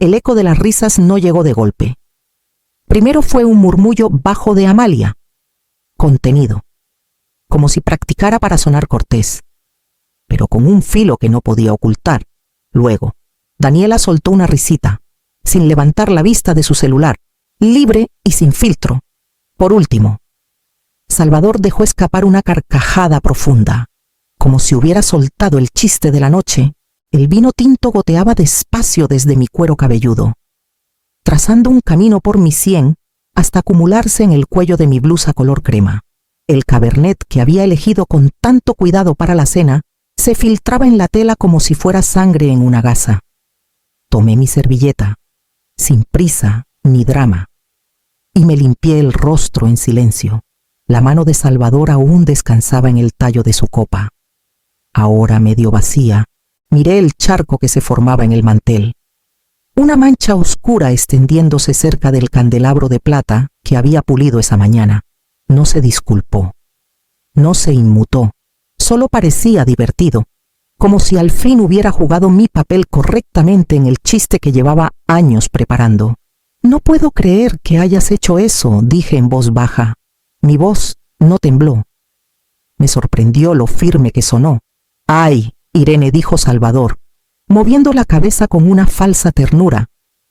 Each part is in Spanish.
El eco de las risas no llegó de golpe. Primero fue un murmullo bajo de Amalia, contenido, como si practicara para sonar cortés, pero con un filo que no podía ocultar. Luego, Daniela soltó una risita, sin levantar la vista de su celular, libre y sin filtro. Por último, Salvador dejó escapar una carcajada profunda, como si hubiera soltado el chiste de la noche. El vino tinto goteaba despacio desde mi cuero cabelludo, trazando un camino por mi sien hasta acumularse en el cuello de mi blusa color crema. El cabernet que había elegido con tanto cuidado para la cena se filtraba en la tela como si fuera sangre en una gasa. Tomé mi servilleta, sin prisa ni drama, y me limpié el rostro en silencio. La mano de Salvador aún descansaba en el tallo de su copa. Ahora medio vacía, miré el charco que se formaba en el mantel. Una mancha oscura extendiéndose cerca del candelabro de plata que había pulido esa mañana. No se disculpó, no se inmutó, solo parecía divertido, como si al fin hubiera jugado mi papel correctamente en el chiste que llevaba años preparando. «No puedo creer que hayas hecho eso», dije en voz baja. Mi voz no tembló. Me sorprendió lo firme que sonó. «Ay, Irene», dijo Salvador, moviendo la cabeza con una falsa ternura.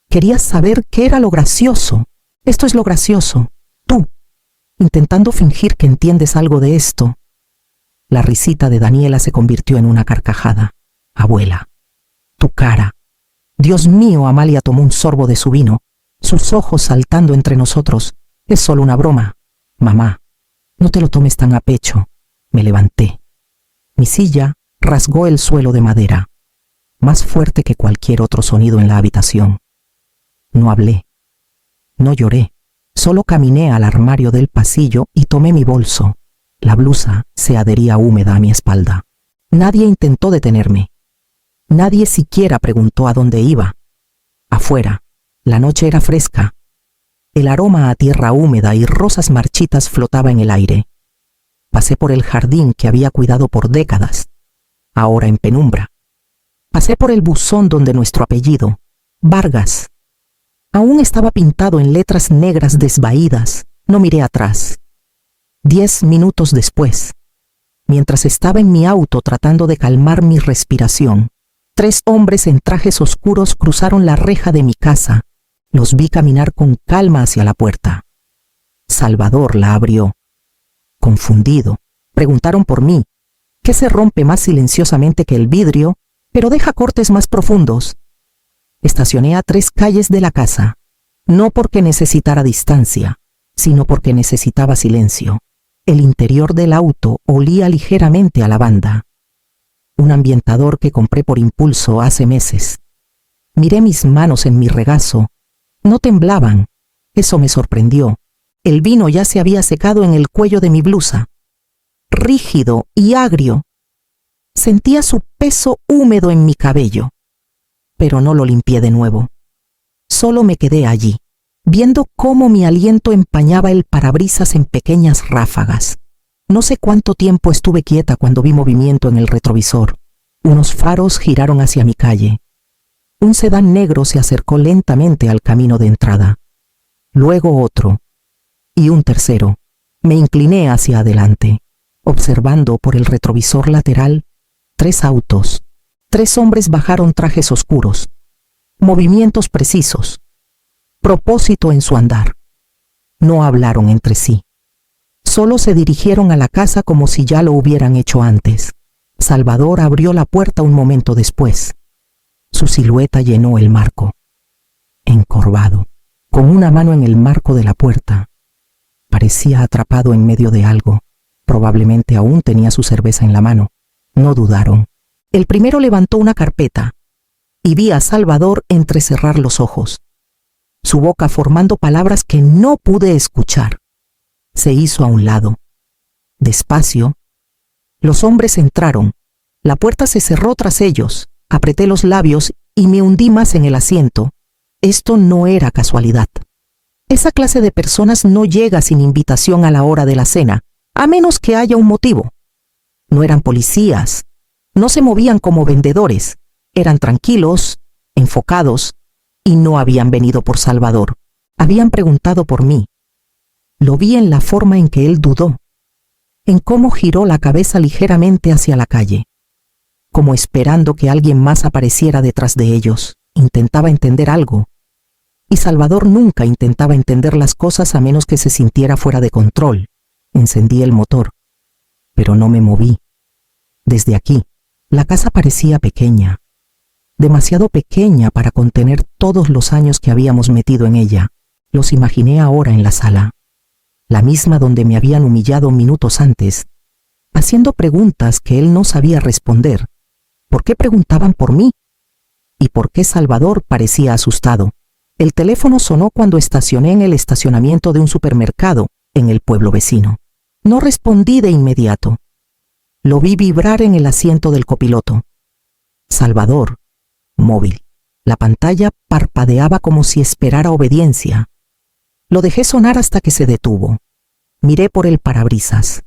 «Querías saber qué era lo gracioso. Esto es lo gracioso. Tú, intentando fingir que entiendes algo de esto». La risita de Daniela se convirtió en una carcajada. «Abuela, tu cara». «Dios mío», Amalia tomó un sorbo de su vino, sus ojos saltando entre nosotros. «Es solo una broma. Mamá, no te lo tomes tan a pecho». Me levanté. Mi silla rasgó el suelo de madera, más fuerte que cualquier otro sonido en la habitación. No hablé, no lloré, solo caminé al armario del pasillo y tomé mi bolso. La blusa se adhería húmeda a mi espalda. Nadie intentó detenerme. Nadie siquiera preguntó a dónde iba. Afuera, la noche era fresca. El aroma a tierra húmeda y rosas marchitas flotaba en el aire. Pasé por el jardín que había cuidado por décadas, ahora en penumbra. Pasé por el buzón donde nuestro apellido, Vargas, aún estaba pintado en letras negras desvaídas. No miré atrás. 10 minutos después, mientras estaba en mi auto tratando de calmar mi respiración, 3 hombres en trajes oscuros cruzaron la reja de mi casa. Los vi caminar con calma hacia la puerta. Salvador la abrió. Confundido, preguntaron por mí. ¿Qué se rompe más silenciosamente que el vidrio, pero deja cortes más profundos? Estacioné a 3 calles de la casa, no porque necesitara distancia, sino porque necesitaba silencio. El interior del auto olía ligeramente a lavanda, un ambientador que compré por impulso hace meses. Miré mis manos en mi regazo. No temblaban. Eso me sorprendió. El vino ya se había secado en el cuello de mi blusa. Rígido y agrio. Sentía su peso húmedo en mi cabello, pero no lo limpié de nuevo. Solo me quedé allí, viendo cómo mi aliento empañaba el parabrisas en pequeñas ráfagas. No sé cuánto tiempo estuve quieta cuando vi movimiento en el retrovisor. Unos faros giraron hacia mi calle. Un sedán negro se acercó lentamente al camino de entrada. Luego otro, y un tercero. Me incliné hacia adelante, observando por el retrovisor lateral 3 autos. 3 hombres bajaron trajes oscuros, movimientos precisos, propósito en su andar. No hablaron entre sí. Solo se dirigieron a la casa como si ya lo hubieran hecho antes. Salvador abrió la puerta un momento después. Su silueta llenó el marco. Encorvado, con una mano en el marco de la puerta, parecía atrapado en medio de algo. Probablemente aún tenía su cerveza en la mano. No dudaron. El primero levantó una carpeta y vi a Salvador entrecerrar los ojos, su boca formando palabras que no pude escuchar. Se hizo a un lado. Despacio, los hombres entraron. La puerta se cerró tras ellos. Apreté los labios y me hundí más en el asiento. Esto no era casualidad. Esa clase de personas no llega sin invitación a la hora de la cena, a menos que haya un motivo. No eran policías, no se movían como vendedores, eran tranquilos, enfocados, y no habían venido por Salvador. Habían preguntado por mí. Lo vi en la forma en que él dudó, en cómo giró la cabeza ligeramente hacia la calle, como esperando que alguien más apareciera detrás de ellos. Intentaba entender algo. Y Salvador nunca intentaba entender las cosas a menos que se sintiera fuera de control. Encendí el motor, pero no me moví. Desde aquí, la casa parecía pequeña, demasiado pequeña para contener todos los años que habíamos metido en ella. Los imaginé ahora en la sala, la misma donde me habían humillado minutos antes, haciendo preguntas que él no sabía responder. ¿Por qué preguntaban por mí? ¿Y por qué Salvador parecía asustado? El teléfono sonó cuando estacioné en el estacionamiento de un supermercado en el pueblo vecino. No respondí de inmediato. Lo vi vibrar en el asiento del copiloto. Salvador, móvil. La pantalla parpadeaba como si esperara obediencia. Lo dejé sonar hasta que se detuvo. Miré por el parabrisas.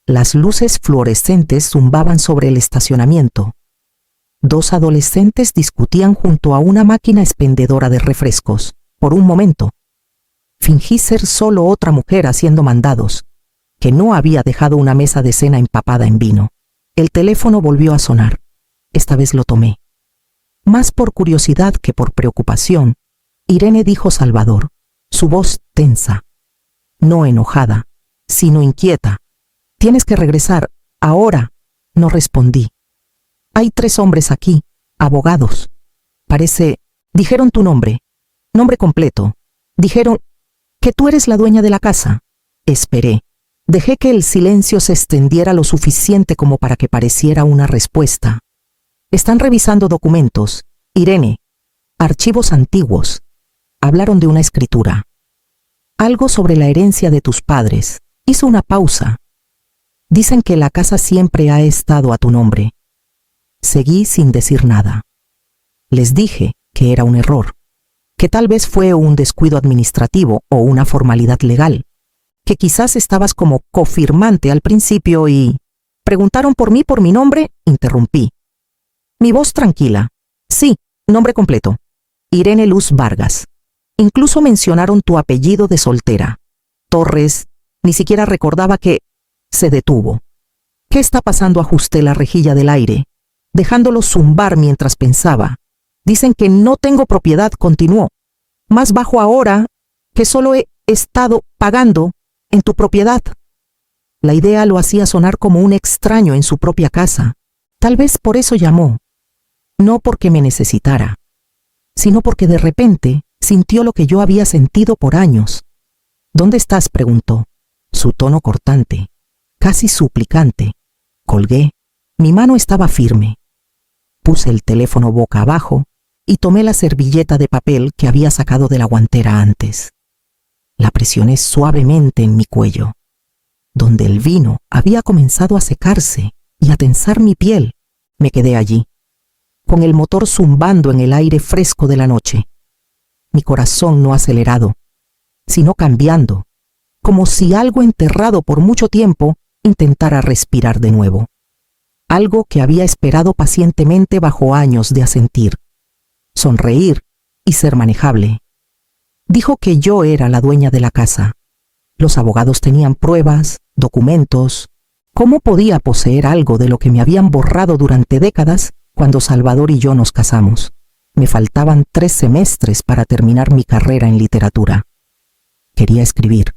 Las luces fluorescentes zumbaban sobre el estacionamiento. 2 adolescentes discutían junto a una máquina expendedora de refrescos. Por un momento, fingí ser solo otra mujer haciendo mandados, que no había dejado una mesa de cena empapada en vino. El teléfono volvió a sonar. Esta vez lo tomé. Más por curiosidad que por preocupación, Irene dijo Salvador, su voz tensa, no enojada, sino inquieta. «Tienes que regresar, ahora». No respondí. «Hay 3 hombres aquí, abogados. Parece... Dijeron tu nombre completo. Dijeron que tú eres la dueña de la casa». Esperé. Dejé que el silencio se extendiera lo suficiente como para que pareciera una respuesta. «Están revisando documentos, Irene. Archivos antiguos. Hablaron de una escritura. Algo sobre la herencia de tus padres». Hizo una pausa. «Dicen que la casa siempre ha estado a tu nombre». Seguí sin decir nada. Les dije que era un error, que tal vez fue un descuido administrativo o una formalidad legal, que quizás estabas como cofirmante al principio y... «Preguntaron por mí por mi nombre», interrumpí. Mi voz tranquila. «Sí, nombre completo. Irene Luz Vargas. Incluso mencionaron tu apellido de soltera. Torres». Ni siquiera recordaba que... Se detuvo. «¿Qué está pasando?», ajusté la rejilla del aire, dejándolo zumbar mientras pensaba. «Dicen que no tengo propiedad», continuó. «Más bajo ahora, que solo he estado pagando en tu propiedad». La idea lo hacía sonar como un extraño en su propia casa. Tal vez por eso llamó. No porque me necesitara, sino porque de repente sintió lo que yo había sentido por años. «¿Dónde estás?», preguntó. Su tono cortante, casi suplicante. Colgué. Mi mano estaba firme. Puse el teléfono boca abajo y tomé la servilleta de papel que había sacado de la guantera antes. La presioné suavemente en mi cuello, donde el vino había comenzado a secarse y a tensar mi piel. Me quedé allí, con el motor zumbando en el aire fresco de la noche. Mi corazón no acelerado, sino cambiando, como si algo enterrado por mucho tiempo intentara respirar de nuevo. Algo que había esperado pacientemente bajo años de asentir, sonreír y ser manejable. Dijo que yo era la dueña de la casa. Los abogados tenían pruebas, documentos. ¿Cómo podía poseer algo de lo que me habían borrado durante décadas cuando Salvador y yo nos casamos? Me faltaban 3 semestres para terminar mi carrera en literatura. Quería escribir.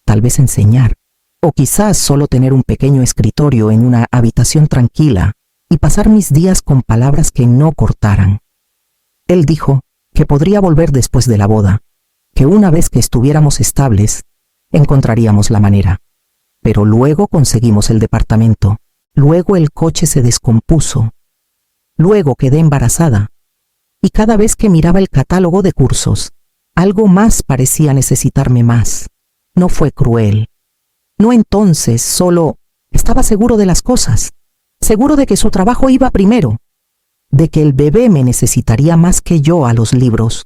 Tal vez enseñar, o quizás solo tener un pequeño escritorio en una habitación tranquila y pasar mis días con palabras que no cortaran. Él dijo que podría volver después de la boda, que una vez que estuviéramos estables, encontraríamos la manera. Pero luego conseguimos el departamento, luego el coche se descompuso, luego quedé embarazada, y cada vez que miraba el catálogo de cursos, algo más parecía necesitarme más. No fue cruel. No entonces, solo estaba seguro de las cosas, seguro de que su trabajo iba primero, de que el bebé me necesitaría más que yo a los libros,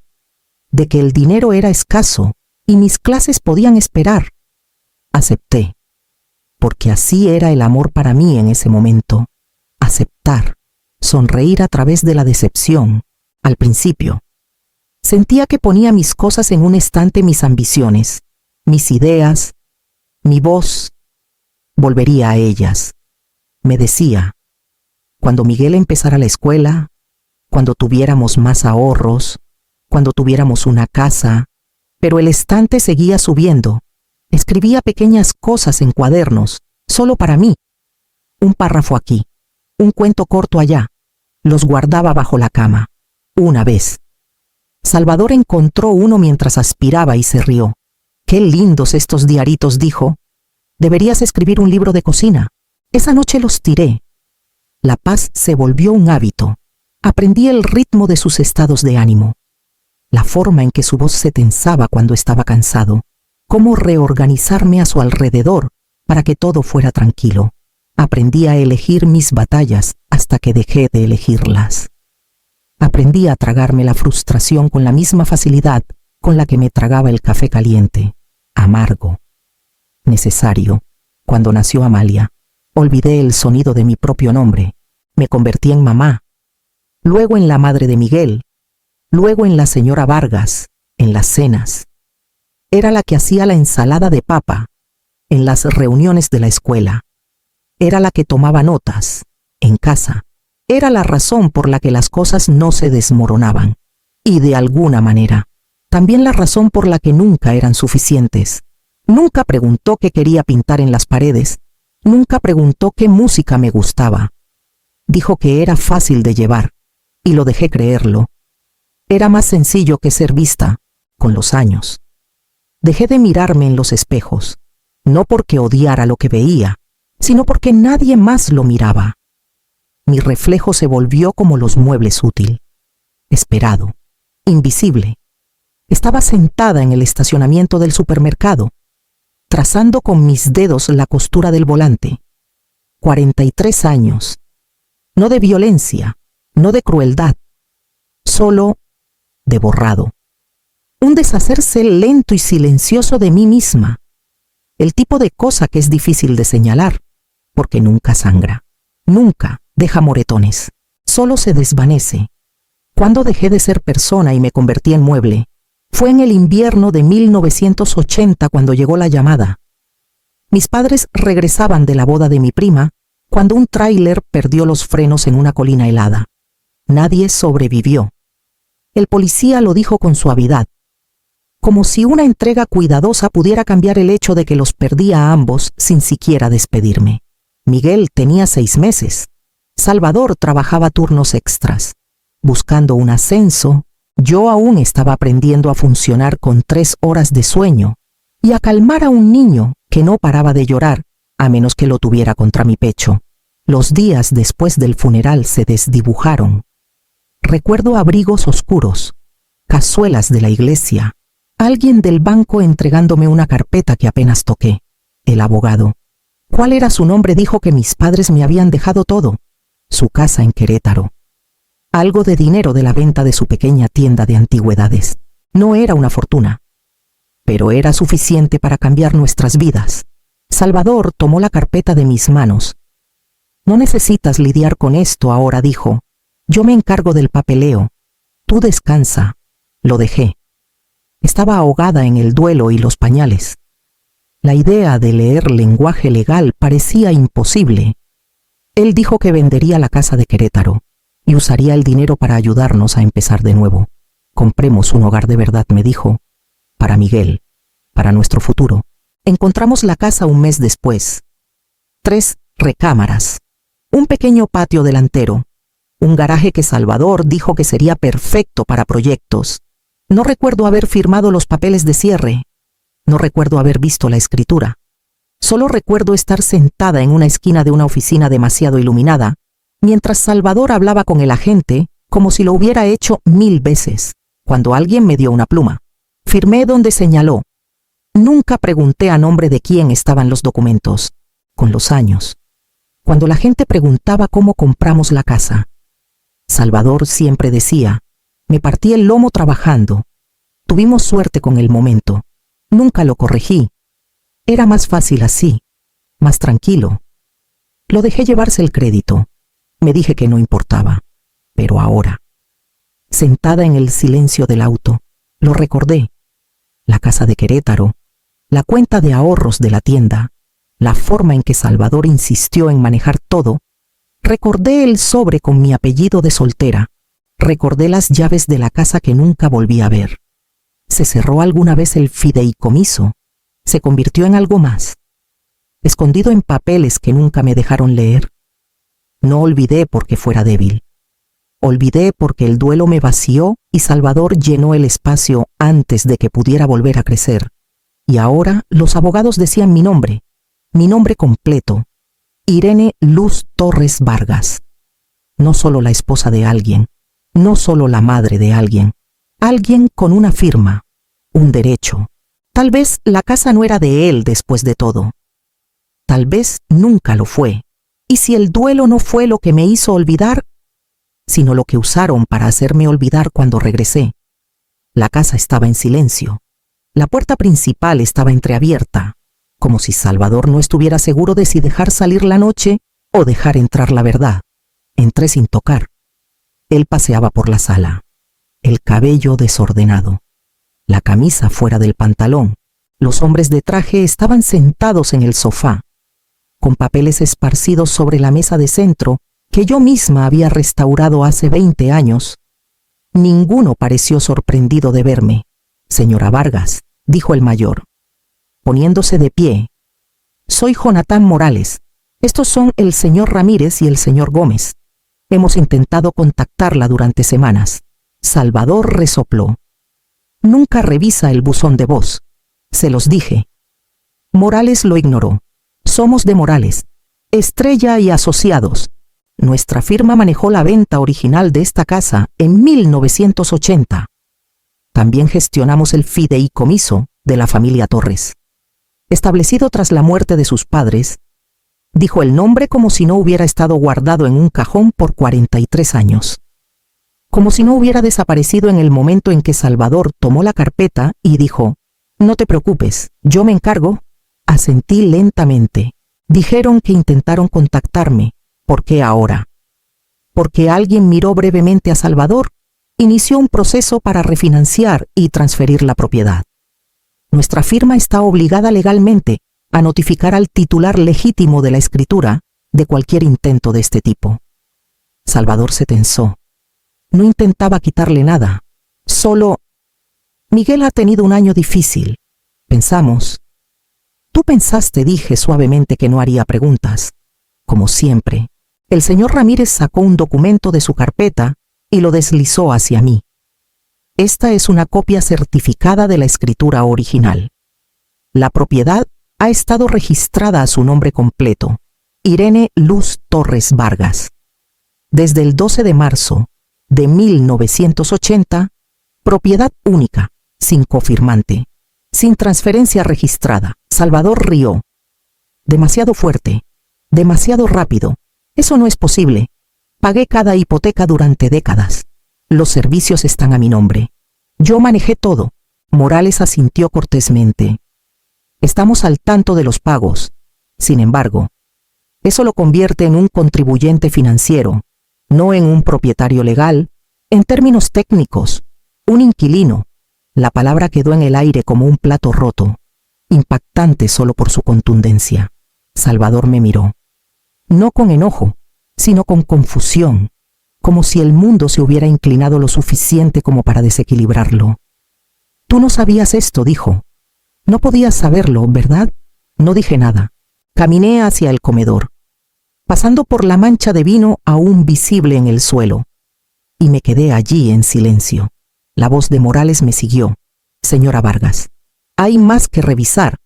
de que el dinero era escaso y mis clases podían esperar. Acepté, porque así era el amor para mí en ese momento. Aceptar, sonreír a través de la decepción, al principio. Sentía que ponía mis cosas en un estante, mis ambiciones, mis ideas, mi voz. Volvería a ellas. Me decía, cuando Miguel empezara la escuela, cuando tuviéramos más ahorros, cuando tuviéramos una casa, pero el estante seguía subiendo. Escribía pequeñas cosas en cuadernos, solo para mí. Un párrafo aquí, un cuento corto allá. Los guardaba bajo la cama. Una vez, Salvador encontró uno mientras aspiraba y se rió. «Qué lindos estos diaritos», dijo. «Deberías escribir un libro de cocina». Esa noche los tiré. La paz se volvió un hábito. Aprendí el ritmo de sus estados de ánimo, la forma en que su voz se tensaba cuando estaba cansado, cómo reorganizarme a su alrededor para que todo fuera tranquilo. Aprendí a elegir mis batallas hasta que dejé de elegirlas. Aprendí a tragarme la frustración con la misma facilidad con la que me tragaba el café caliente, amargo, necesario. Cuando nació Amalia, olvidé el sonido de mi propio nombre. Me convertí en mamá, luego en la madre de Miguel, luego en la señora Vargas, en las cenas. Era la que hacía la ensalada de papa, en las reuniones de la escuela. Era la que tomaba notas, en casa. Era la razón por la que las cosas no se desmoronaban. Y de alguna manera, también la razón por la que nunca eran suficientes. Nunca preguntó qué quería pintar en las paredes. Nunca preguntó qué música me gustaba. Dijo que era fácil de llevar, y lo dejé creerlo. Era más sencillo que ser vista, con los años. Dejé de mirarme en los espejos, no porque odiara lo que veía, sino porque nadie más lo miraba. Mi reflejo se volvió como los muebles útil, esperado, invisible. Estaba sentada en el estacionamiento del supermercado, trazando con mis dedos la costura del volante. 43 años. No de violencia, no de crueldad, solo de borrado. Un deshacerse lento y silencioso de mí misma. El tipo de cosa que es difícil de señalar, porque nunca sangra, nunca deja moretones, solo se desvanece. Cuando dejé de ser persona y me convertí en mueble, fue en el invierno de 1980 cuando llegó la llamada. Mis padres regresaban de la boda de mi prima cuando un tráiler perdió los frenos en una colina helada. Nadie sobrevivió. El policía lo dijo con suavidad, como si una entrega cuidadosa pudiera cambiar el hecho de que los perdía a ambos sin siquiera despedirme. Miguel tenía 6 meses. Salvador trabajaba turnos extras. Buscando un ascenso, yo aún estaba aprendiendo a funcionar con 3 horas de sueño y a calmar a un niño que no paraba de llorar, a menos que lo tuviera contra mi pecho. Los días después del funeral se desdibujaron. Recuerdo abrigos oscuros, cazuelas de la iglesia, alguien del banco entregándome una carpeta que apenas toqué. El abogado. ¿Cuál era su nombre? Dijo que mis padres me habían dejado todo. Su casa en Querétaro. Algo de dinero de la venta de su pequeña tienda de antigüedades. No era una fortuna, pero era suficiente para cambiar nuestras vidas. Salvador tomó la carpeta de mis manos. No necesitas lidiar con esto ahora, dijo. Yo me encargo del papeleo. Tú descansa. Lo dejé. Estaba ahogada en el duelo y los pañales. La idea de leer lenguaje legal parecía imposible. Él dijo que vendería la casa de Querétaro y usaría el dinero para ayudarnos a empezar de nuevo. Compremos un hogar de verdad, me dijo, para Miguel, para nuestro futuro. Encontramos la casa un mes después. 3 recámaras, un pequeño patio delantero, un garaje que Salvador dijo que sería perfecto para proyectos. No recuerdo haber firmado los papeles de cierre. No recuerdo haber visto la escritura. Solo recuerdo estar sentada en una esquina de una oficina demasiado iluminada, mientras Salvador hablaba con el agente como si lo hubiera hecho 1000 veces, cuando alguien me dio una pluma. Firmé donde señaló. Nunca pregunté a nombre de quién estaban los documentos. Con los años, cuando la gente preguntaba cómo compramos la casa, Salvador siempre decía, me partí el lomo trabajando. Tuvimos suerte con el momento. Nunca lo corregí. Era más fácil así, más tranquilo. Lo dejé llevarse el crédito. Me dije que no importaba. Pero ahora, sentada en el silencio del auto. Lo recordé. La casa de Querétaro, la cuenta de ahorros de la tienda, la forma en que Salvador insistió en manejar todo. Recordé el sobre con mi apellido de soltera. Recordé las llaves de la casa que nunca volví a ver. ¿Se cerró alguna vez el fideicomiso? ¿Se convirtió en algo más? Escondido en papeles que nunca me dejaron leer. No olvidé porque fuera débil. Olvidé porque el duelo me vació y Salvador llenó el espacio antes de que pudiera volver a crecer. Y ahora los abogados decían mi nombre completo, Irene Luz Torres Vargas. No solo la esposa de alguien, no solo la madre de alguien, alguien con una firma, un derecho. Tal vez la casa no era de él después de todo. Tal vez nunca lo fue. Y si el duelo no fue lo que me hizo olvidar, sino lo que usaron para hacerme olvidar cuando regresé. La casa estaba en silencio. La puerta principal estaba entreabierta, como si Salvador no estuviera seguro de si dejar salir la noche o dejar entrar la verdad. Entré sin tocar. Él paseaba por la sala, el cabello desordenado, la camisa fuera del pantalón. Los hombres de traje estaban sentados en el sofá, con papeles esparcidos sobre la mesa de centro que yo misma había restaurado hace 20 años. Ninguno pareció sorprendido de verme. Señora Vargas, dijo el mayor, poniéndose de pie. Soy Jonatán Morales. Estos son el señor Ramírez y el señor Gómez. Hemos intentado contactarla durante semanas. Salvador resopló. Nunca revisa el buzón de voz. Se los dije. Morales lo ignoró. Somos de Morales, Estrella y Asociados. Nuestra firma manejó la venta original de esta casa en 1980. También gestionamos el fideicomiso de la familia Torres. Establecido tras la muerte de sus padres, dijo el nombre como si no hubiera estado guardado en un cajón por 43 años. Como si no hubiera desaparecido en el momento en que Salvador tomó la carpeta y dijo, no te preocupes, yo me encargo. Asentí lentamente. Dijeron que intentaron contactarme. ¿Por qué ahora? Porque alguien miró brevemente a Salvador, inició un proceso para refinanciar y transferir la propiedad. Nuestra firma está obligada legalmente a notificar al titular legítimo de la escritura de cualquier intento de este tipo. Salvador se tensó. No intentaba quitarle nada. Solo, Miguel ha tenido un año difícil. Pensamos. Tú pensaste, dije suavemente, que no haría preguntas. Como siempre, el señor Ramírez sacó un documento de su carpeta y lo deslizó hacia mí. Esta es una copia certificada de la escritura original. La propiedad ha estado registrada a su nombre completo, Irene Luz Torres Vargas. Desde el 12 de marzo de 1980, propiedad única, sin cofirmante, sin transferencia registrada. Salvador rió. Demasiado fuerte, demasiado rápido. Eso no es posible. Pagué cada hipoteca durante décadas. Los servicios están a mi nombre. Yo manejé todo. Morales asintió cortésmente. Estamos al tanto de los pagos. Sin embargo, eso lo convierte en un contribuyente financiero, no en un propietario legal. En términos técnicos, un inquilino. La palabra quedó en el aire como un plato roto, impactante solo por su contundencia. Salvador me miró. No con enojo, sino con confusión, como si el mundo se hubiera inclinado lo suficiente como para desequilibrarlo. Tú no sabías esto, dijo. No podías saberlo, ¿verdad? No dije nada. Caminé hacia el comedor, pasando por la mancha de vino aún visible en el suelo, y me quedé allí en silencio. La voz de Morales me siguió. Señora Vargas, hay más que revisar,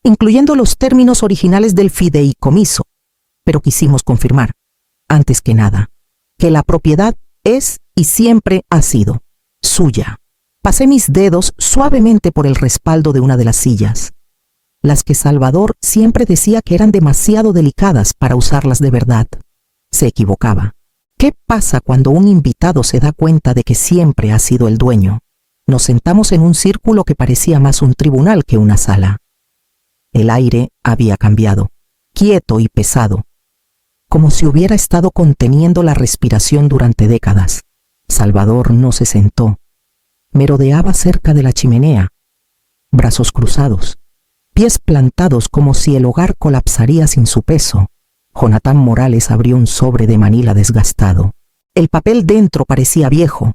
incluyendo los términos originales del fideicomiso, pero quisimos confirmar, antes que nada, que la propiedad es y siempre ha sido suya. Pasé mis dedos suavemente por el respaldo de una de las sillas, las que Salvador siempre decía que eran demasiado delicadas para usarlas de verdad. Se equivocaba. ¿Qué pasa cuando un invitado se da cuenta de que siempre ha sido el dueño? Nos sentamos en un círculo que parecía más un tribunal que una sala. El aire había cambiado, quieto y pesado, como si hubiera estado conteniendo la respiración durante décadas. Salvador no se sentó. Merodeaba cerca de la chimenea, brazos cruzados, pies plantados como si el hogar colapsaría sin su peso. Jonatán Morales abrió un sobre de manila desgastado. El papel dentro parecía viejo,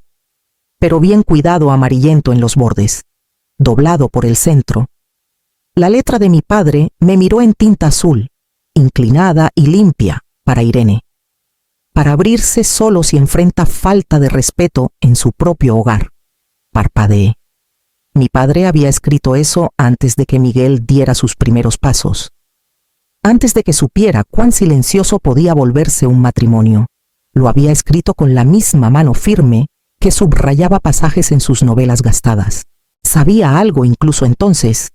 pero bien cuidado, amarillento en los bordes, doblado por el centro. La letra de mi padre me miró en tinta azul, inclinada y limpia para Irene, para abrirse solo si enfrenta falta de respeto en su propio hogar. Parpadeé. Mi padre había escrito eso antes de que Miguel diera sus primeros pasos, antes de que supiera cuán silencioso podía volverse un matrimonio. Lo había escrito con la misma mano firme que subrayaba pasajes en sus novelas gastadas. Sabía algo incluso entonces.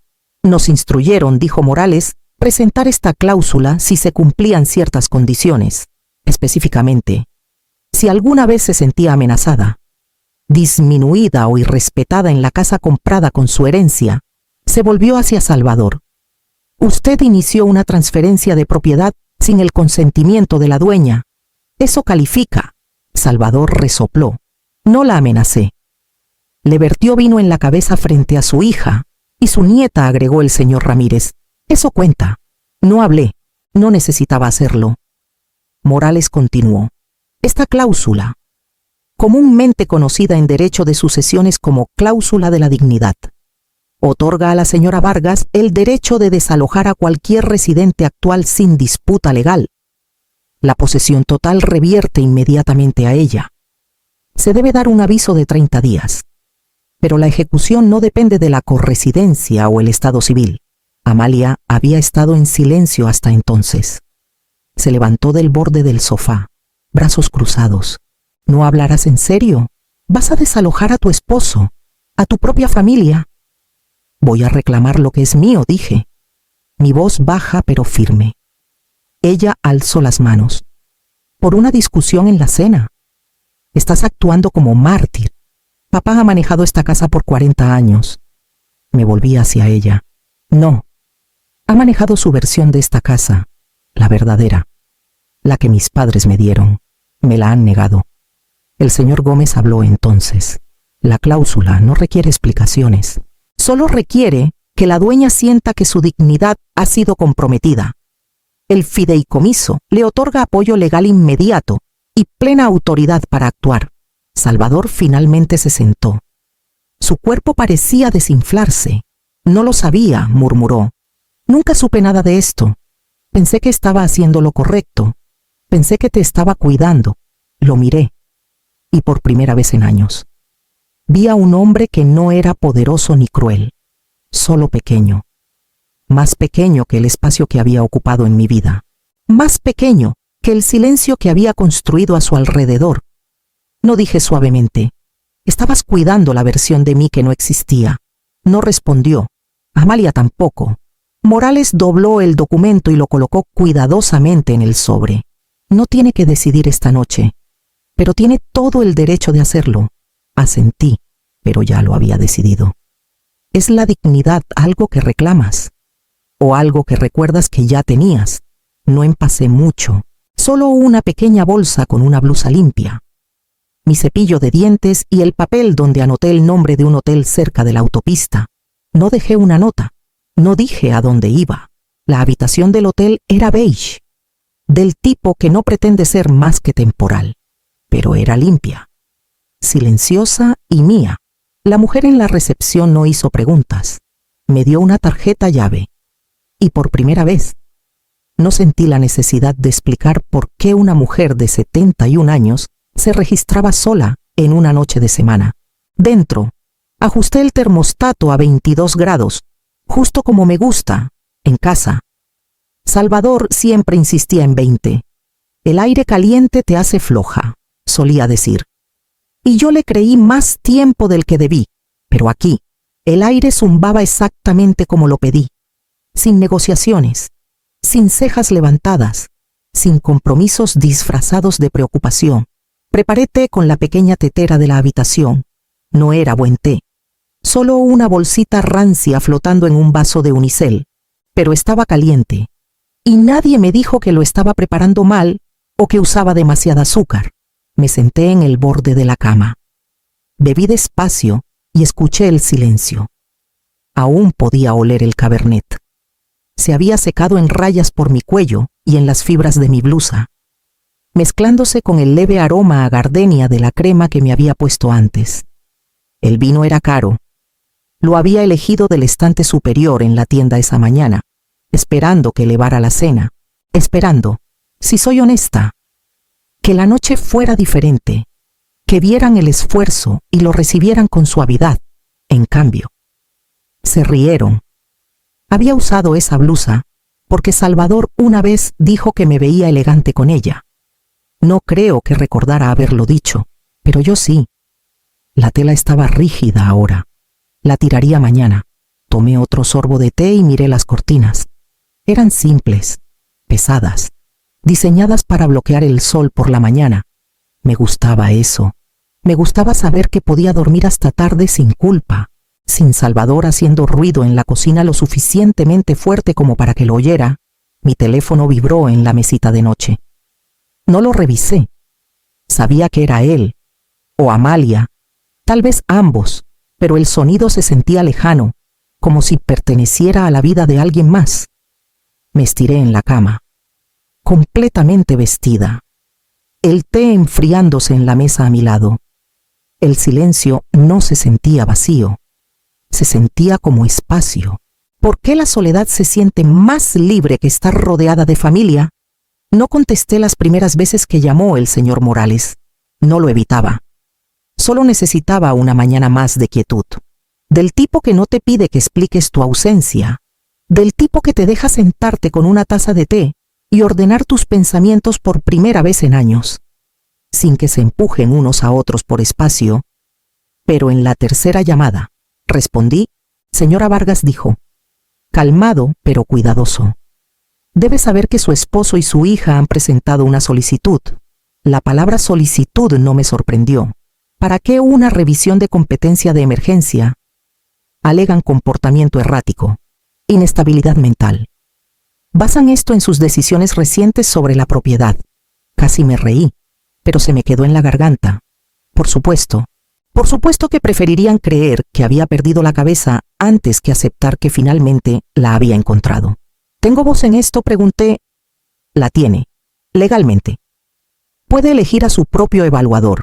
Nos instruyeron, dijo Morales, presentar esta cláusula si se cumplían ciertas condiciones. Específicamente, si alguna vez se sentía amenazada, disminuida o irrespetada en la casa comprada con su herencia, se volvió hacia Salvador. Usted inició una transferencia de propiedad sin el consentimiento de la dueña. Eso califica. Salvador resopló. No la amenacé. Le vertió vino en la cabeza frente a su hija y su nieta, agregó el señor Ramírez. Eso cuenta. No hablé. No necesitaba hacerlo. Morales continuó. Esta cláusula, comúnmente conocida en derecho de sucesiones como cláusula de la dignidad, otorga a la señora Vargas el derecho de desalojar a cualquier residente actual sin disputa legal. La posesión total revierte inmediatamente a ella. Se debe dar un aviso de 30 días, pero la ejecución no depende de la corresidencia o el estado civil. Amalia había estado en silencio hasta entonces. Se levantó del borde del sofá, brazos cruzados. ¿No hablarás en serio? ¿Vas a desalojar a tu esposo, a tu propia familia? Voy a reclamar lo que es mío, dije. Mi voz baja pero firme. Ella alzó las manos. Por una discusión en la cena. Estás actuando como mártir. Papá ha manejado esta casa por 40 años. Me volví hacia ella. No. Ha manejado su versión de esta casa, la verdadera, la que mis padres me dieron. Me la han negado. El señor Gómez habló entonces. La cláusula no requiere explicaciones. Solo requiere que la dueña sienta que su dignidad ha sido comprometida. El fideicomiso le otorga apoyo legal inmediato y plena autoridad para actuar. Salvador finalmente se sentó. Su cuerpo parecía desinflarse. No lo sabía, murmuró. Nunca supe nada de esto. Pensé que estaba haciendo lo correcto. Pensé que te estaba cuidando. Lo miré. Y por primera vez en años, vi a un hombre que no era poderoso ni cruel, solo pequeño. Más pequeño que el espacio que había ocupado en mi vida. Más pequeño que el silencio que había construido a su alrededor. No dije suavemente, estabas cuidando la versión de mí que no existía. No respondió. Amalia tampoco. Morales dobló el documento y lo colocó cuidadosamente en el sobre. No tiene que decidir esta noche, pero tiene todo el derecho de hacerlo. Asentí, pero ya lo había decidido. ¿Es la dignidad algo que reclamas? ¿O algo que recuerdas que ya tenías? No empacé mucho, solo una pequeña bolsa con una blusa limpia, mi cepillo de dientes y el papel donde anoté el nombre de un hotel cerca de la autopista. No dejé una nota, no dije a dónde iba. La habitación del hotel era beige, del tipo que no pretende ser más que temporal, pero era limpia, silenciosa y mía. La mujer en la recepción no hizo preguntas. Me dio una tarjeta llave. Y por primera vez, no sentí la necesidad de explicar por qué una mujer de 71 años se registraba sola en una noche de semana. Dentro, ajusté el termostato a 22 grados, justo como me gusta, en casa. Salvador siempre insistía en 20. El aire caliente te hace floja, solía decir. Y yo le creí más tiempo del que debí, pero aquí, el aire zumbaba exactamente como lo pedí, sin negociaciones, sin cejas levantadas, sin compromisos disfrazados de preocupación. Preparé té con la pequeña tetera de la habitación. No era buen té, solo una bolsita rancia flotando en un vaso de unicel, pero estaba caliente, y nadie me dijo que lo estaba preparando mal o que usaba demasiada azúcar. Me senté en el borde de la cama. Bebí despacio y escuché el silencio. Aún podía oler el cabernet. Se había secado en rayas por mi cuello y en las fibras de mi blusa, mezclándose con el leve aroma a gardenia de la crema que me había puesto antes. El vino era caro. Lo había elegido del estante superior en la tienda esa mañana, esperando que elevara la cena, esperando, si soy honesta, que la noche fuera diferente, que vieran el esfuerzo y lo recibieran con suavidad. En cambio, se rieron. Había usado esa blusa porque Salvador una vez dijo que me veía elegante con ella. No creo que recordara haberlo dicho, pero yo sí. La tela estaba rígida ahora. La tiraría mañana. Tomé otro sorbo de té y miré las cortinas. Eran simples, pesadas, diseñadas para bloquear el sol por la mañana. Me gustaba eso. Me gustaba saber que podía dormir hasta tarde sin culpa, sin Salvador haciendo ruido en la cocina lo suficientemente fuerte como para que lo oyera. Mi teléfono vibró en la mesita de noche. No lo revisé. Sabía que era él, o Amalia, tal vez ambos, pero el sonido se sentía lejano, como si perteneciera a la vida de alguien más. Me estiré en la cama, completamente vestida. El té enfriándose en la mesa a mi lado. El silencio no se sentía vacío, se sentía como espacio. ¿Por qué la soledad se siente más libre que estar rodeada de familia? No contesté las primeras veces que llamó el señor Morales. No lo evitaba. Solo necesitaba una mañana más de quietud. Del tipo que no te pide que expliques tu ausencia. Del tipo que te deja sentarte con una taza de té y ordenar tus pensamientos por primera vez en años, sin que se empujen unos a otros por espacio. Pero en la tercera llamada, respondí. Señora Vargas dijo, calmado pero cuidadoso. Debe saber que su esposo y su hija han presentado una solicitud. La palabra solicitud no me sorprendió. ¿Para qué una revisión de competencia de emergencia? Alegan comportamiento errático, inestabilidad mental. Basan esto en sus decisiones recientes sobre la propiedad. Casi me reí, pero se me quedó en la garganta. Por supuesto que preferirían creer que había perdido la cabeza antes que aceptar que finalmente la había encontrado. ¿Tengo voz en esto?, pregunté. La tiene, legalmente. Puede elegir a su propio evaluador.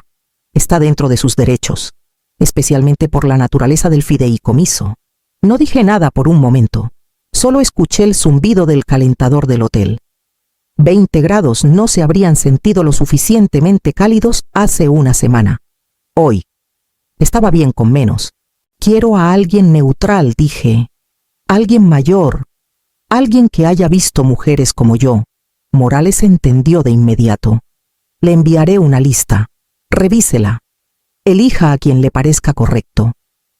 Está dentro de sus derechos, especialmente por la naturaleza del fideicomiso. No dije nada por un momento. Solo escuché el zumbido del calentador del hotel. 20 grados no se habrían sentido lo suficientemente cálidos hace una semana. Hoy. Estaba bien con menos. Quiero a alguien neutral, dije. Alguien mayor. Alguien que haya visto mujeres como yo. Morales entendió de inmediato. Le enviaré una lista. Revísela. Elija a quien le parezca correcto.